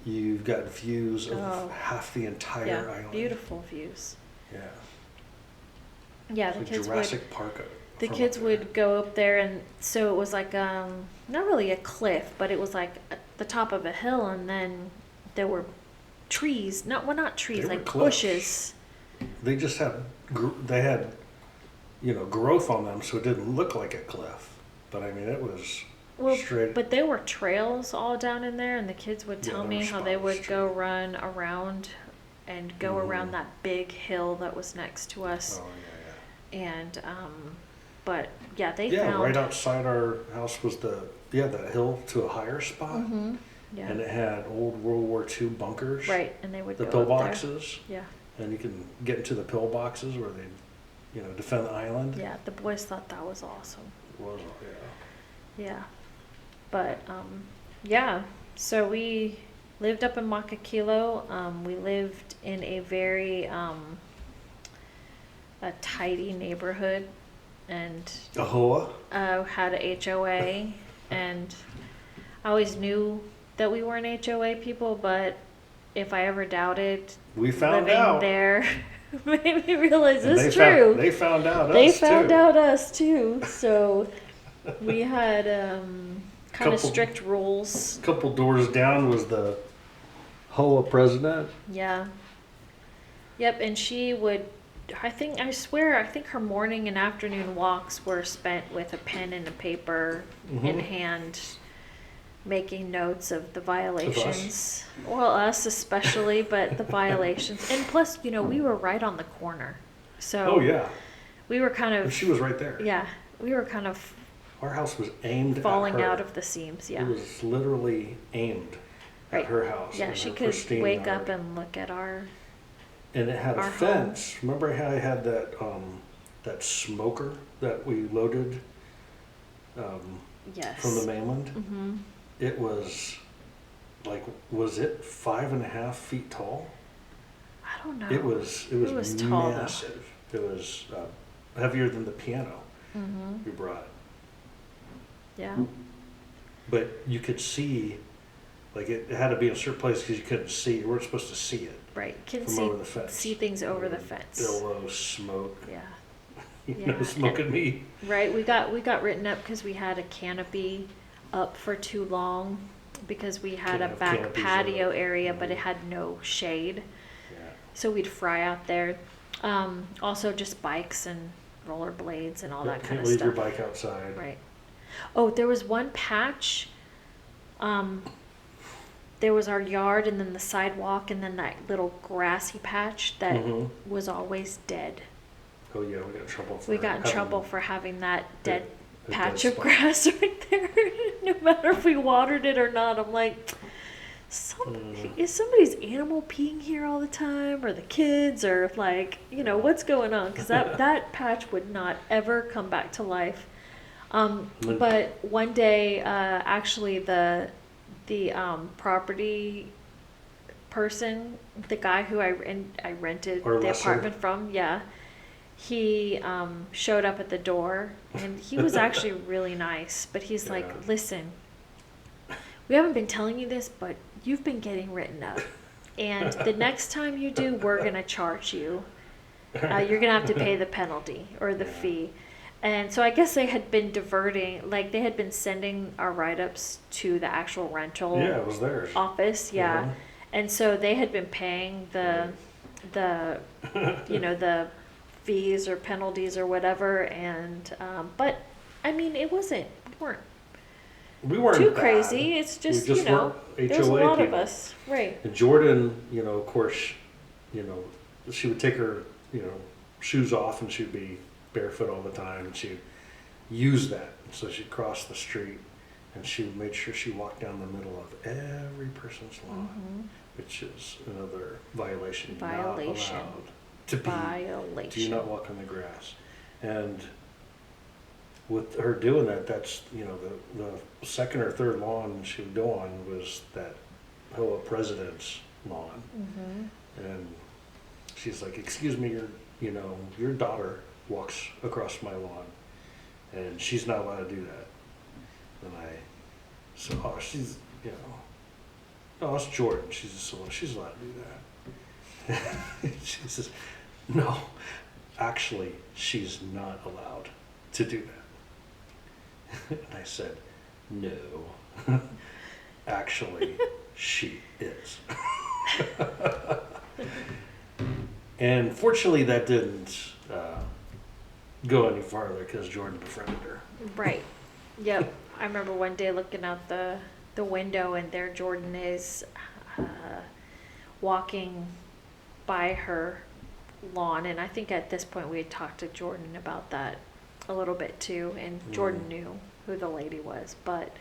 you've got views of half the entire island. Beautiful views. Yeah. Yeah, It's the like kids Jurassic Park. The kids would go up there, and so it was like not really a cliff, but it was like at the top of a hill, and then there were trees. Not trees, They were like cliffs. bushes. They just had growth on them, so it didn't look like a cliff. But it was Well, straight. but there were trails all down in there, and the kids would Yeah, tell there me were how they would spots, go true. run around and go around that big hill that was next to us. Oh yeah, yeah. And, but yeah, they Yeah, found. right outside our house was the hill to a higher spot, Mm-hmm. Yeah. and it had old World War II bunkers. Right, and they would The go up pillboxes, there. and you can get into the pillboxes where they, defend the island. Yeah. Yeah, the boys thought that was awesome. It was, yeah. Yeah. But, yeah, so we lived up in Makakilo. We lived in a very, a tidy neighborhood, and Ahoa. had a HOA, and I always knew that we weren't HOA people, but if I ever doubted We found living out. there, made me realize And it's true. They found out They us found too. out us too, so we had kind of Couple- strict rules. Couple doors down was the HOA president. Yeah. Yep, and she would, I swear, I think her morning and afternoon walks were spent with a pen and a paper in Mhm. hand, making notes of the violations. Well, us especially, but the violations. And plus, we were right on the corner. So Oh yeah, we were kind and of, she was right there. yeah, we were kind of Our house was aimed falling at her. out of the seams, yeah. It was literally aimed Right. at her house. Yeah, and she her could pristine wake yard. up and look at our, And it had a our fence. Remember how I had that smoker that we loaded yes. from the mainland? Mm-hmm. It was was it 5.5 feet tall? I don't know. It was was tall, though. massive. It was heavier than the piano Mm-hmm. we brought. Yeah. But you could see, it had to be in a certain place because you couldn't see. You weren't supposed to see it Right. Can from over the fence. see things over the fence. Billow, smoke, Yeah. no smoking meat. Right. We got written up because we had a canopy up for too long because we had Can't a have back canopies patio up. area, but it had no shade, Yeah. so we'd fry out there. Also, just bikes and rollerblades and all that kind Can't of leave your stuff. bike outside. Right. Oh, there was one patch. There was our yard and then the sidewalk and then that little grassy patch that Mhm. was always dead. Oh yeah, we got in trouble for We got in having trouble for having that dead a patch dead of spot. grass right there. No matter if we watered it or not, I'm like, is somebody's animal peeing here all the time, or the kids, or what's going on? Because that patch would not ever come back to life. When- But one day, actually, the property person, the guy who I rented Or the lesser. apartment from, yeah, he showed up at the door, and he was actually really nice. But he's Yeah. like, "Listen, we haven't been telling you this, but you've been getting written up, and the next time you do, we're gonna charge you. You're gonna have to pay the penalty or the Yeah. fee." And so I guess they had been diverting, they had been sending our write-ups to the actual rental Yeah, it was theirs. office, yeah. Mhm. And so they had been paying the the fees or penalties or whatever, and but I mean it wasn't, We weren't too bad. crazy. It's just, we just weren't there's a HOA lot of people. us, right? And Jordan, of course, she would take her, shoes off and she'd be barefoot all the time. And she'd use that. So she'd cross the street and she made sure she walked down the middle of every person's lawn, Mhm. which is another violation. Violation. Not allowed to be. Violation. Do not walk on the grass. And with her doing that, that's, the second or third lawn she would go on was that HOA president's lawn. Mm-hmm. And she's like, "Excuse me, your daughter walks across my lawn and she's not allowed to do that." And I said, "Oh, she's, no, it's Jordan. She's allowed to do that." She says, "No, actually, she's not allowed to do that." And I said, "No, actually, she is." And fortunately, that didn't go any farther because Jordan befriended her. Right. Yep. I remember one day looking out the window, and there Jordan is walking by her lawn. And I think at this point we had talked to Jordan about that a little bit too, and Jordan knew who the lady was, but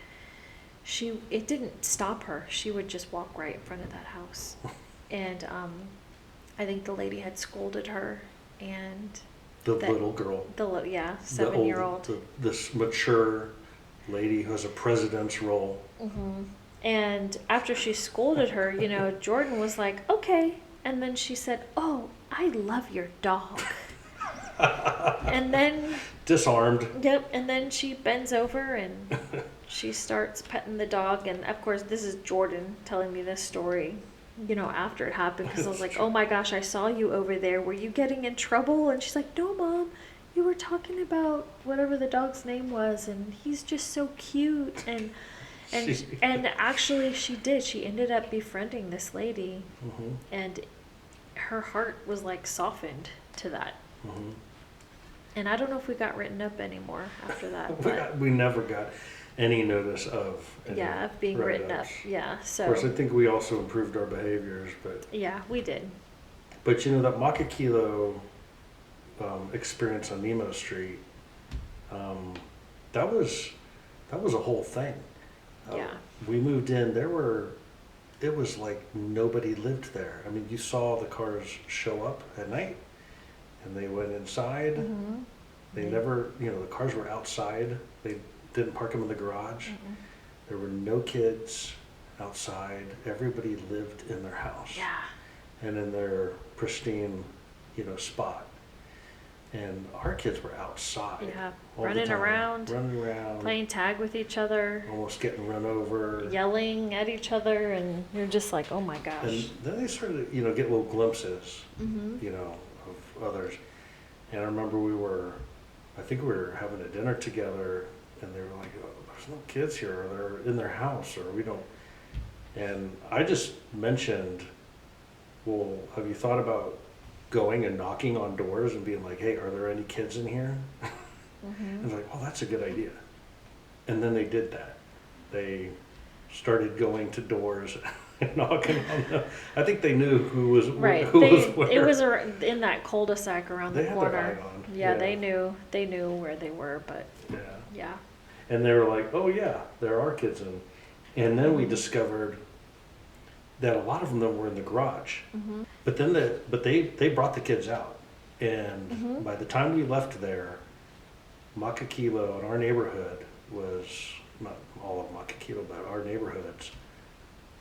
it didn't stop her. She would just walk right in front of that house. And I think the lady had scolded her, and little girl, 7-year-old, this mature lady who has a president's role. And after she scolded her, Jordan was like, okay. And then she said, oh, I love your dog. And then disarmed. Yep. And then she bends over and she starts petting the dog. And of course, this is Jordan telling me this story, after it happened, because I was like, oh my gosh, I saw you over there. Were you getting in trouble? And she's like, no, Mom, you were talking about whatever the dog's name was, and he's just so cute. And actually she did. She ended up befriending this lady, and her heart was like softened to that. And I don't know if we got written up anymore after that. But we never got any notice of being written up. Yeah. So of course, I think we also improved our behaviors, but yeah, we did. But that Makakilo experience on Nemo Street, that was a whole thing. We moved in. It was like nobody lived there. I mean, you saw the cars show up at night, and they went inside. They never, the cars were outside. They didn't park them in the garage. There were no kids outside. Everybody lived in their house. Yeah. And in their pristine, spot. And our kids were outside. Yeah. all running the time, around, playing tag with each other, almost getting run over, yelling at each other, and you're just like, oh my gosh. And then they started, get little glimpses, of others. And I remember I think we were having a dinner together, and they were like, oh, there's no kids here, or they're in their house, or we don't. And I just mentioned, well, have you thought about going and knocking on doors and being like, hey, are there any kids in here? And like, oh, that's a good idea. And then they did that. They started going to doors and knocking on them. I think they knew who was right. who was where. It was in that cul-de-sac around the corner. They had their eye on. Yeah, they knew where they were, but yeah. And they were like, oh yeah, there are kids in. And then we discovered that a lot of them were in the garage. But then they brought the kids out. And by the time we left there, Makakilo in our neighborhood was, not all of Makakilo, but our neighborhoods,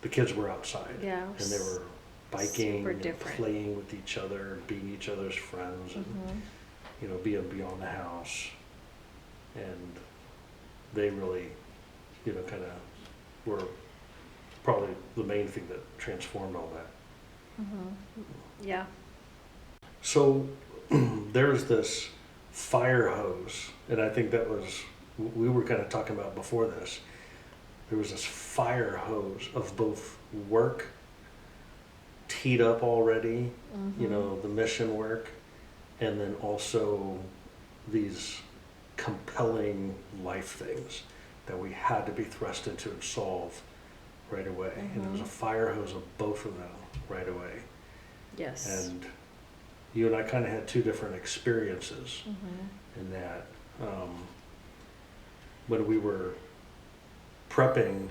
the kids were outside. Yeah. And they were biking and different. playing with each other, being each other's friends, and being beyond the house. And they really, kind of were probably the main thing that transformed all that. Yeah. So there's this Firehose, and I think that was, we were kind of talking about before this, there was this Firehose of both work teed up already, the mission work, and then also these compelling life things that we had to be thrust into and solve right away. And there was a Firehose of both of them right away. Yes. And you and I kind of had two different experiences in that. When we were prepping,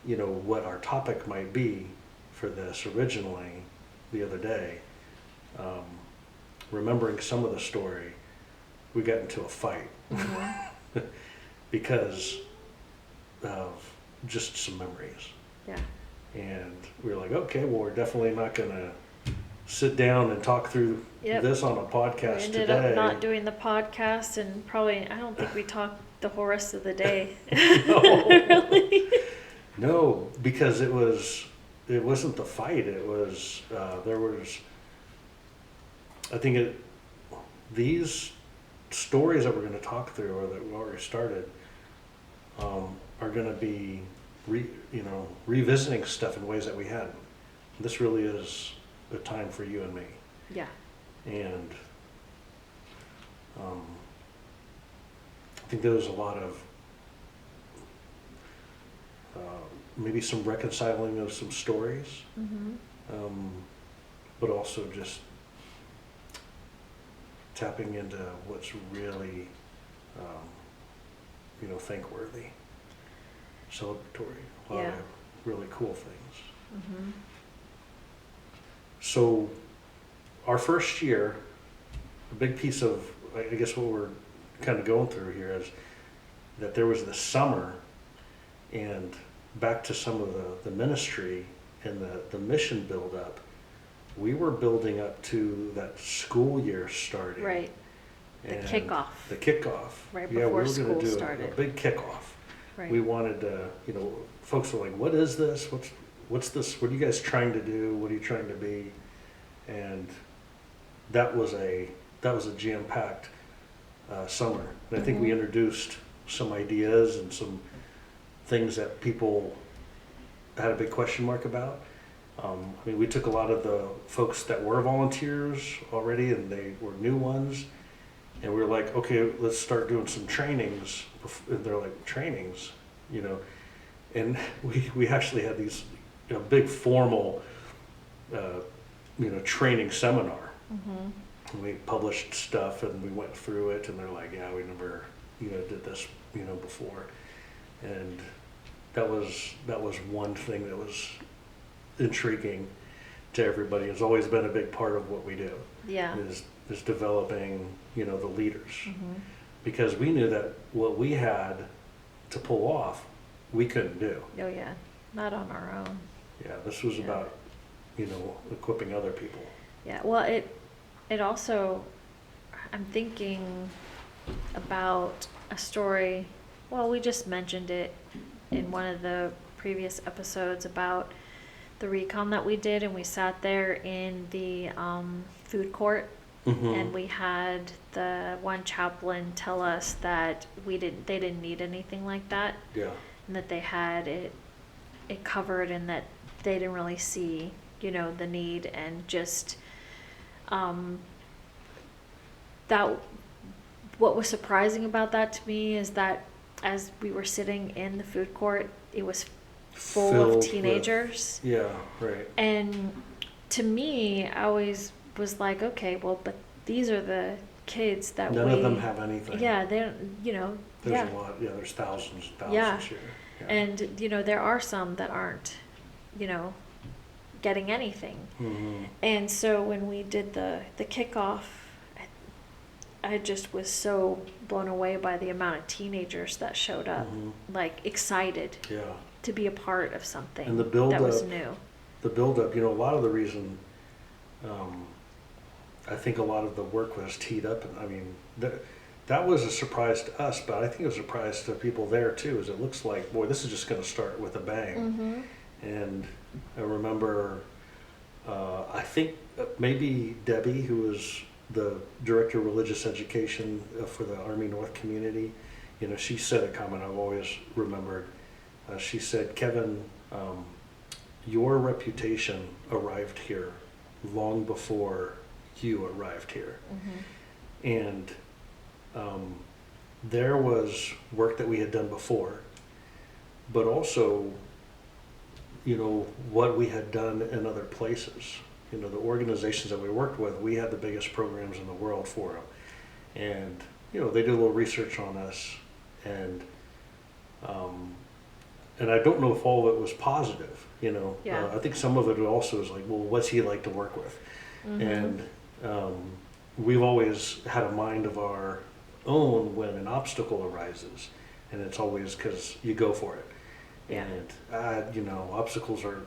what our topic might be for this originally the other day, remembering some of the story, we got into a fight because of just some memories. Yeah. And we were like, okay, well, we're definitely not going to sit down and talk through this on a podcast we today. ended up not doing the podcast, and probably, I don't think we talked the whole rest of the day. No. Really? No, because it wasn't the fight. It was, these stories that we're going to talk through, or that we already started, are going to be, revisiting stuff in ways that we hadn't. This really is a time for you and me. Yeah. And I think there was a lot of maybe some reconciling of some stories, Mm-hmm. but also just tapping into what's really, thankworthy, celebratory, a lot Yeah. of really cool things. Mm-hmm. So our first year, a big piece of, I guess what we're kind of going through here is that there was this summer, and back to some of the ministry and the mission build up, we were building up to that school year starting. Right. The and kickoff. The kickoff. Right Yeah, we before were school going to do started. a big kickoff. Right. We wanted to, folks were like, what is this? What's this? What are you guys trying to do? What are you trying to be? And that was a jam-packed summer. And I think we Mhm. introduced some ideas and some things that people had a big question mark about. We took a lot of the folks that were volunteers already, and they were new ones, and we were like, okay, let's start doing some trainings. And they're like, trainings, and we actually had these big formal training seminar. Mm-hmm. And we published stuff and we went through it, and they're like, yeah, we never did this before. And that was one thing that was intriguing to everybody. It's always been a big part of what we do. Yeah. Is developing the leaders, Mm-hmm. because we knew that what we had to pull off we couldn't do. Oh yeah, not on our own. Yeah, this was Yeah. about equipping other people. Yeah. Well, it also, I'm thinking about a story. Well, we just mentioned it in one of the previous episodes about the recon that we did, and we sat there in the food court, Mm-hmm. and we had the one chaplain tell us that they didn't need anything like that, Yeah. and that they had it covered, and that they didn't really see the need, and just that what was surprising about that to me is that as we were sitting in the food court, it was full Filled of with- teenagers. Yeah, right. And to me, I always was like, okay, well, but these are the kids that None of them have anything. Yeah, they're, There's yeah. a lot. Yeah, there's thousands and thousands Yeah. here. Yeah. And, there are some that aren't, getting anything. Mm-hmm. And so when we did the kickoff, I just was so blown away by the amount of teenagers that showed up, Mhm. like excited Yeah. to be a part of something And the build that was up- new. The build-up, a lot of the reason, I think a lot of the work was teed up, and that was a surprise to us, but I think it was a surprise to people there too, is it looks like, boy, this is just gonna start with a bang. Mm-hmm. And I remember, I think maybe Debbie, who was the Director of Religious Education for the Army North community, she said a comment I've always remembered. She said, Kevin, your reputation arrived here long before you arrived here. Mm-hmm. And there was work that we had done before, but also, what we had done in other places. The organizations that we worked with, we had the biggest programs in the world for them. And, they did a little research on us, and I don't know if all of it was positive, Yeah. I think some of it also is like, well, what's he like to work with? Mm-hmm. And we've always had a mind of our own when an obstacle arises, and it's always because you go for it. Yeah. And obstacles are,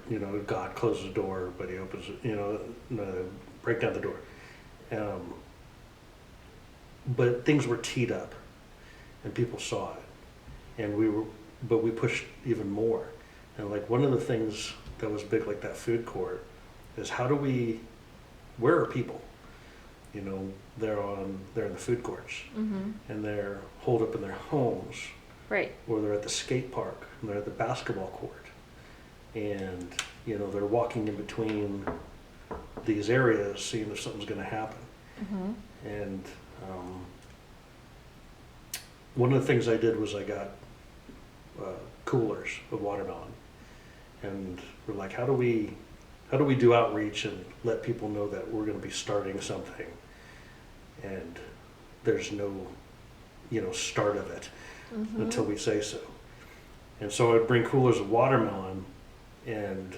God closes the door, but he opens it, break down the door. But things were teed up, and people saw it, and we pushed even more. And like one of the things that was big, like that food court, is where are people? They're in the food courts, Mm-hmm. and they're holed up in their homes, Right. or they're at the skate park, and they're at the basketball court, and they're walking in between these areas, seeing if something's going to happen. Mm-hmm. And one of the things I did was I got coolers of watermelon, and we're like, how do we do outreach and let people know that we're going to be starting something, and there's no, start of it until we say so. And so I'd bring coolers of watermelon, and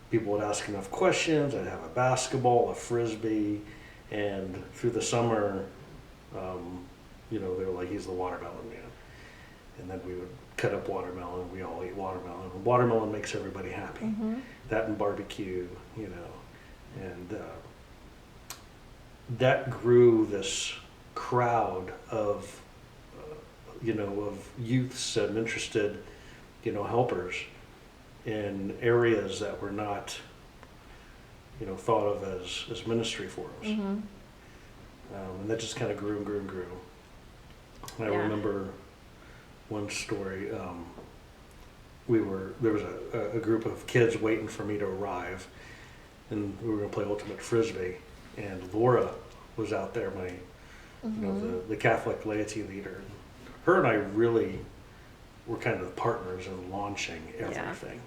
people would ask enough questions. I'd have a basketball, a frisbee, and through the summer, they were like, he's the watermelon man. And then we would cut up watermelon. We all ate watermelon. Watermelon makes everybody happy. That and barbecue, and that grew this crowd of, of youths and interested, helpers in areas that were not, thought of as ministry forums. And that just kind of grew and grew and grew. And I remember one story. There was a group of kids waiting for me to arrive, and we were going to play ultimate frisbee. And Laura was out there, the Catholic laity leader. Her and I really were kind of partners in launching everything.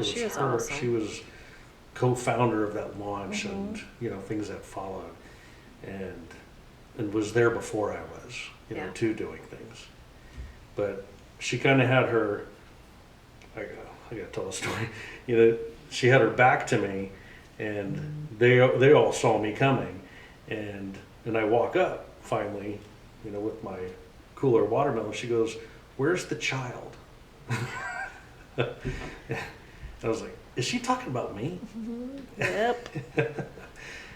She was awesome. She was co-founder of that launch and things that followed, and was there before I was, too, doing things. But she kind of had her. I gotta tell the story. She had her back to me, and they all saw me coming, and I walk up finally, with my cooler of watermelon. She goes, "Where's the child?" I was like, "Is she talking about me?" Yep.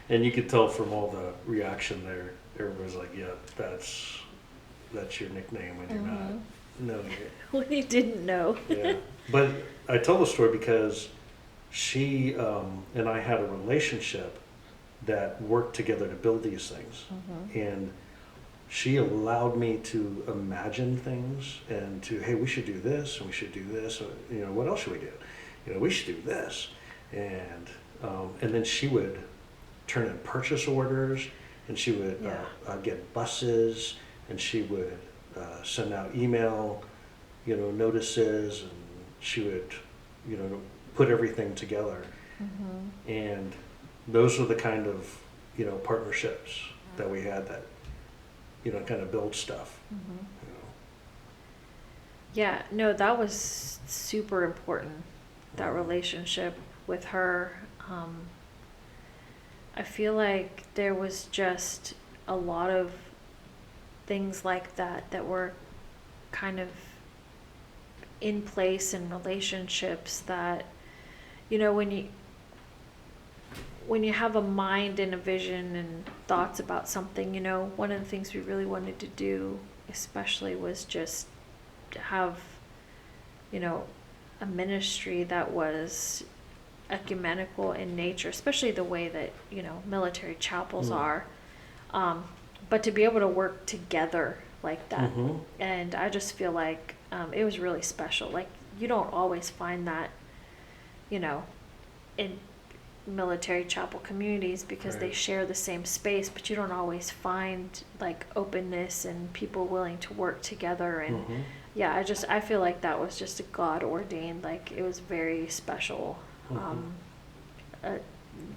And you could tell from all the reaction there. Everybody's like, "Yeah, that's your nickname when you're not." No. When you didn't know. Yeah. But I tell the story because she and I had a relationship that worked together to build these things. And she allowed me to imagine things and to, hey, we should do this and we should do this. What else should we do? We should do this. And then she would turn in purchase orders, and she would get buses, and she would send out email, notices, and she would, put everything together. And those are the kind of, partnerships that we had that, kind of build stuff. Yeah, no, that was super important, that relationship with her. I feel like there was just a lot of things like that were kind of in place in relationships that, when you have a mind and a vision and thoughts about something, one of the things we really wanted to do especially was just have, a ministry that was ecumenical in nature, especially the way that, military chapels are. But to be able to work together like that. And I just feel like it was really special. Like, you don't always find that, in military chapel communities, because they share the same space, but you don't always find like openness and people willing to work together. And I feel like that was just a God ordained, like it was very special.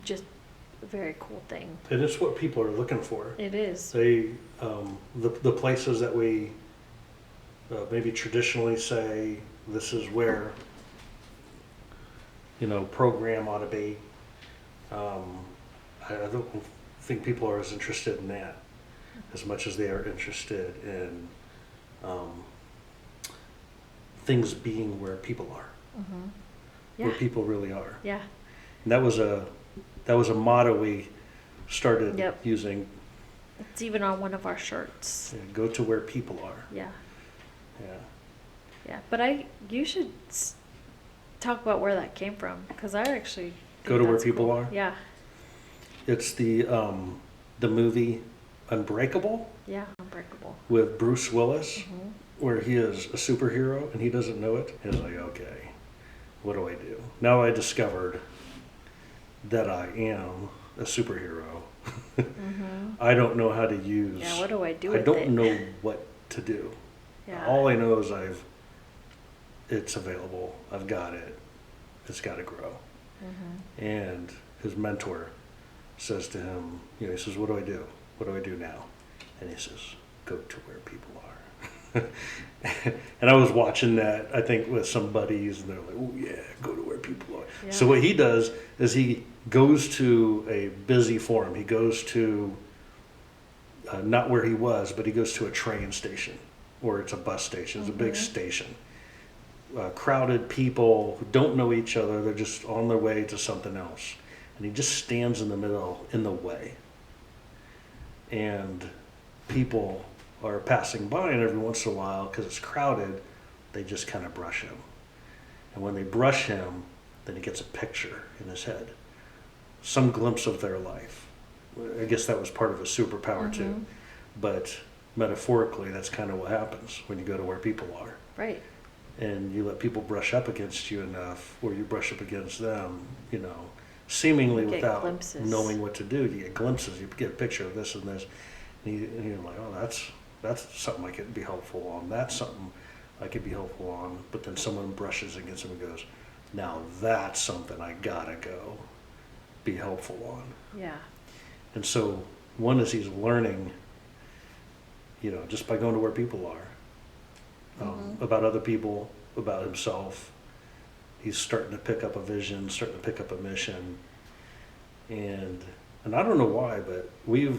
Just a very cool thing. And it's what people are looking for. It is. They, the places that we maybe traditionally say this is where, program ought to be. I don't think people are as interested in that as much as they are interested in things being where people are, where people really are. Yeah. And that was a motto we started using. It's even on one of our shirts. Yeah, go to where people are. Yeah. Yeah. Yeah, but you should talk about where that came from, because I actually Go to where people are? Yeah. It's the movie Unbreakable. Yeah, Unbreakable. With Bruce Willis, where he is a superhero and he doesn't know it. He's like, okay, what do I do? Now I discovered that I am a superhero. I don't know how to use. Yeah, what do I do I with don't it? know what to do. Yeah. All I know is it's available. I've got it. It's got to grow. Mm-hmm. And his mentor says to him, he says, what do I do? What do I do now? And he says, go to where people are. And I was watching that, I think, with some buddies, and they're like, oh, yeah, go to where people are. Yeah. So what he does is he goes to a busy forum. He goes to, not where he was, but he goes to a train station, or it's a bus station. It's a big station. Crowded people who don't know each other. They're just on their way to something else. And he just stands in the middle, in the way. And people are passing by, and every once in a while, because it's crowded, they just kind of brush him. And when they brush him, then he gets a picture in his head, some glimpse of their life. I guess that was part of his superpower too. But metaphorically, that's kind of what happens when you go to where people are. Right. And you let people brush up against you enough, or you brush up against them, seemingly You get without glimpses. knowing what to do. You get glimpses. You get a picture of this and this, and you're like, oh, that's something I could be helpful on. That's something I could be helpful on. But then someone brushes against him and goes, now that's something I gotta go be helpful on. Yeah. And so one is he's learning, just by going to where people are, about other people, about himself. He's starting to pick up a vision, starting to pick up a mission. And I don't know why, but I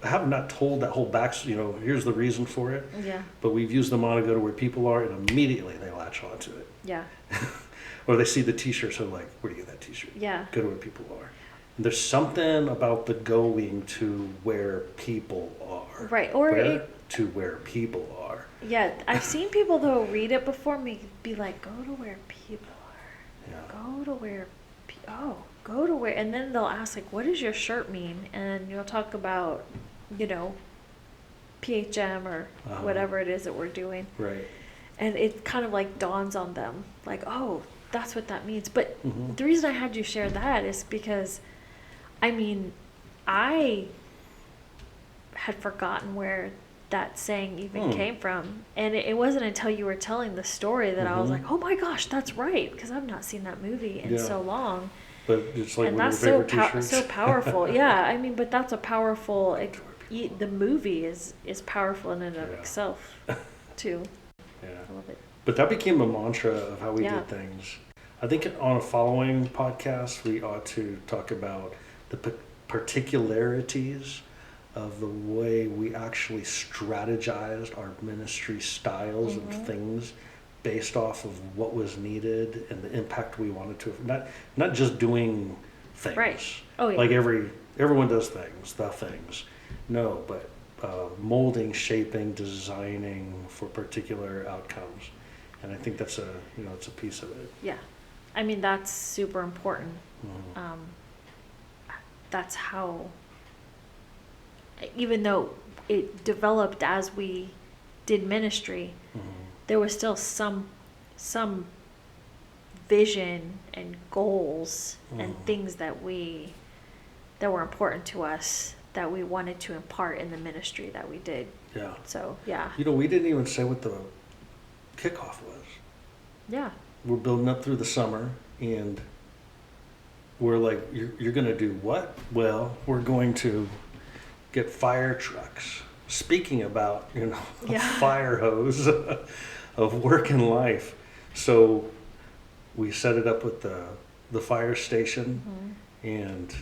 have not told that whole here's the reason for it. Yeah. But we've used them on to go to where people are, and immediately they latch onto it. Yeah. Or they see the t-shirt, so like, where do you get that t-shirt? Yeah. Go to where people are. And there's something about the going to where people are. Right. Or to where people are. Yeah, I've seen people though read it before me be like, go to where people are. Yeah. Go to where go to where, and then they'll ask like, what does your shirt mean? And you'll talk about, PHM or whatever it is that we're doing. Right. And it kind of like dawns on them like, oh, that's what that means. But Mm-hmm. the reason I had you share that is because, I had forgotten where that saying even came from. And it wasn't until you were telling the story that I was like, oh my gosh, that's right. Because I've not seen that movie in so long. But it's like And one of that's your favorite t-shirts. so powerful. Yeah, but that's a powerful, the movie is powerful in and of itself too. Yeah. I love it. But that became a mantra of how we Yeah. did things. I think on a following podcast, we ought to talk about the particularities of the way we actually strategized our ministry styles and things based off of what was needed and the impact we wanted to. Not just doing things. Right. Oh, yeah. Like everyone does things, the things. No, but molding, shaping, designing for particular outcomes. And I think that's it's a piece of it. Yeah. That's super important. Mhm. That's how, even though it developed as we did ministry, there was still some vision and goals and things that were important to us that we wanted to impart in the ministry that we did. Yeah. So, yeah. We didn't even say what the kickoff was. Yeah. We're building up through the summer, and we're like, you're going to do what? Well, we're going to get fire trucks. Speaking about, a fire hose of work and life. So we set it up with the fire station, and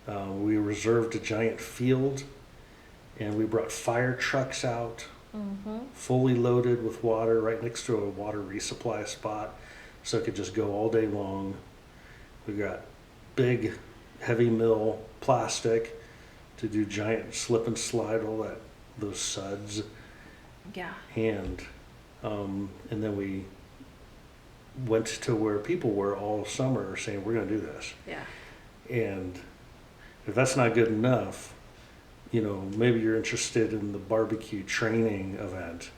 we reserved a giant field, and we brought fire trucks out, fully loaded with water right next to a water resupply spot, so it could just go all day long. We got big heavy mill plastic to do giant slip and slide, those suds. Yeah. And then we went to where people were all summer saying, we're going to do this. Yeah. And if that's not good enough, maybe you're interested in the barbecue training event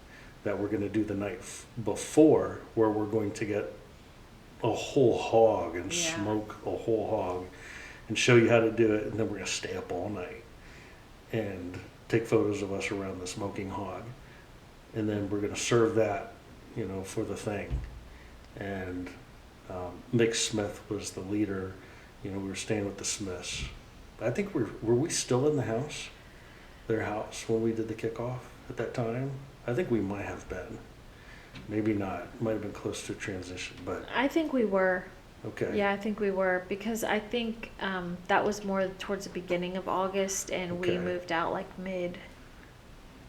that we're going to do the night before, where we're going to get a whole hog and smoke a whole hog and show you how to do it. And then we're going to stay up all night and take photos of us around the smoking hog. And then we're going to serve that, for the thing. and Mick Smith was the leader. We were staying with the Smiths. I think were we still in the house, their house, when we did the kickoff at that time? I think we might have been. Maybe not. Might have been close to transition, but I think we were. okay. Yeah, I think we were, because I think that was more towards the beginning of August, and we Okay. moved out like mid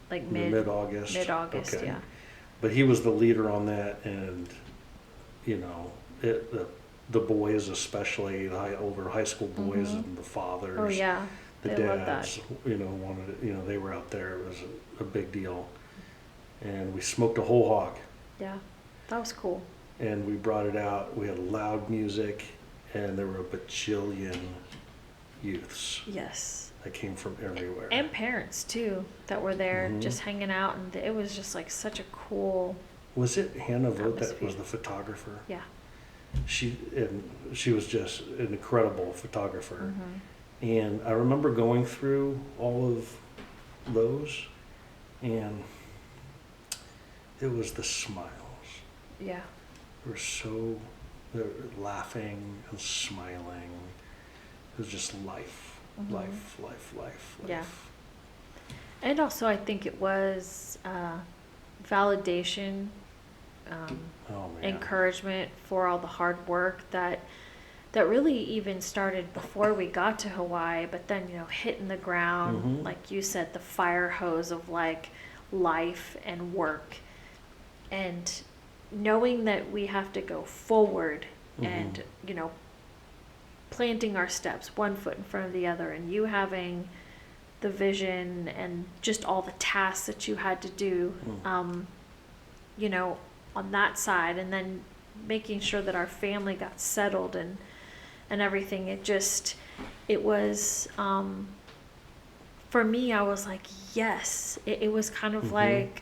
Mid-August. August, Okay. yeah. But he was the leader on that, and the boys, especially the older high school boys, Mhm. and the fathers, Oh yeah, the they love that. dads, wanted it. They were out there. It was a big deal, and we smoked a whole hog, Yeah, that was cool. and we brought it out. We had loud music, and there were a bajillion youths Yes. that came from everywhere. And parents too that were there Mhm. just hanging out, and it was just like such a cool. Was it Hannah Vogt that Atmosphere. was the photographer? Yeah. She was just an incredible photographer. Mhm. And I remember going through all of those, and it was the smiles. Yeah. They were laughing and smiling. It was just life, Mhm. life. Yeah. And also, I think it was validation, Oh man. encouragement for all the hard work that really even started before we got to Hawaii, but then hitting the ground, Mhm. like you said, the fire hose of like life and work, and knowing that we have to go forward, and planting our steps one foot in front of the other, and you having the vision and just all the tasks that you had to do, on that side, and then making sure that our family got settled and everything. It was, for me, I was like, yes, it was kind of like,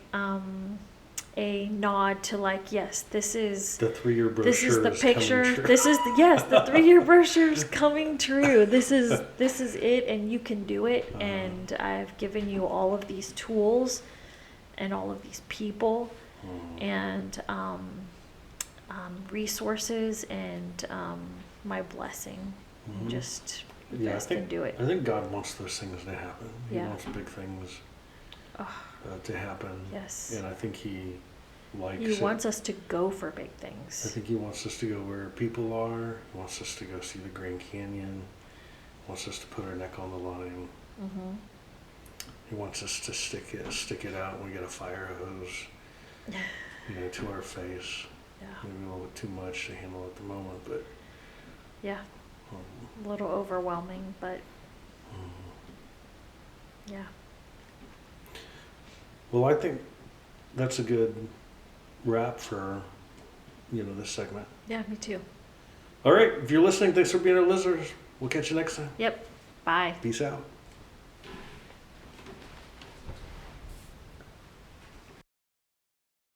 a nod to like, yes, this is The 3-year brochure. this is the picture. Coming true. This is the 3-year brochure is coming true. This is it, and you can do it. And I've given you all of these tools, and all of these people, and resources, and my blessing. Mhm. Just you Yeah, guys can do it. I think God wants those things to happen. He Yeah. wants big things Oh, to happen. yes. And I think He likes He it. wants us to go for big I things. think He wants us to go where people are. He wants us to go see the Grand Canyon. He wants us to put our neck on the line. Mm-hmm. He wants us to stick it out when we get a fire hose, to our face. Yeah. Maybe a little bit too much to handle at the moment, but Yeah. um, A little overwhelming, but yeah. well, I think that's a good wrap for this segment. Yeah, me too. All right, if you're listening, thanks for being our listeners. We'll catch you next time. Yep. Bye. Peace out.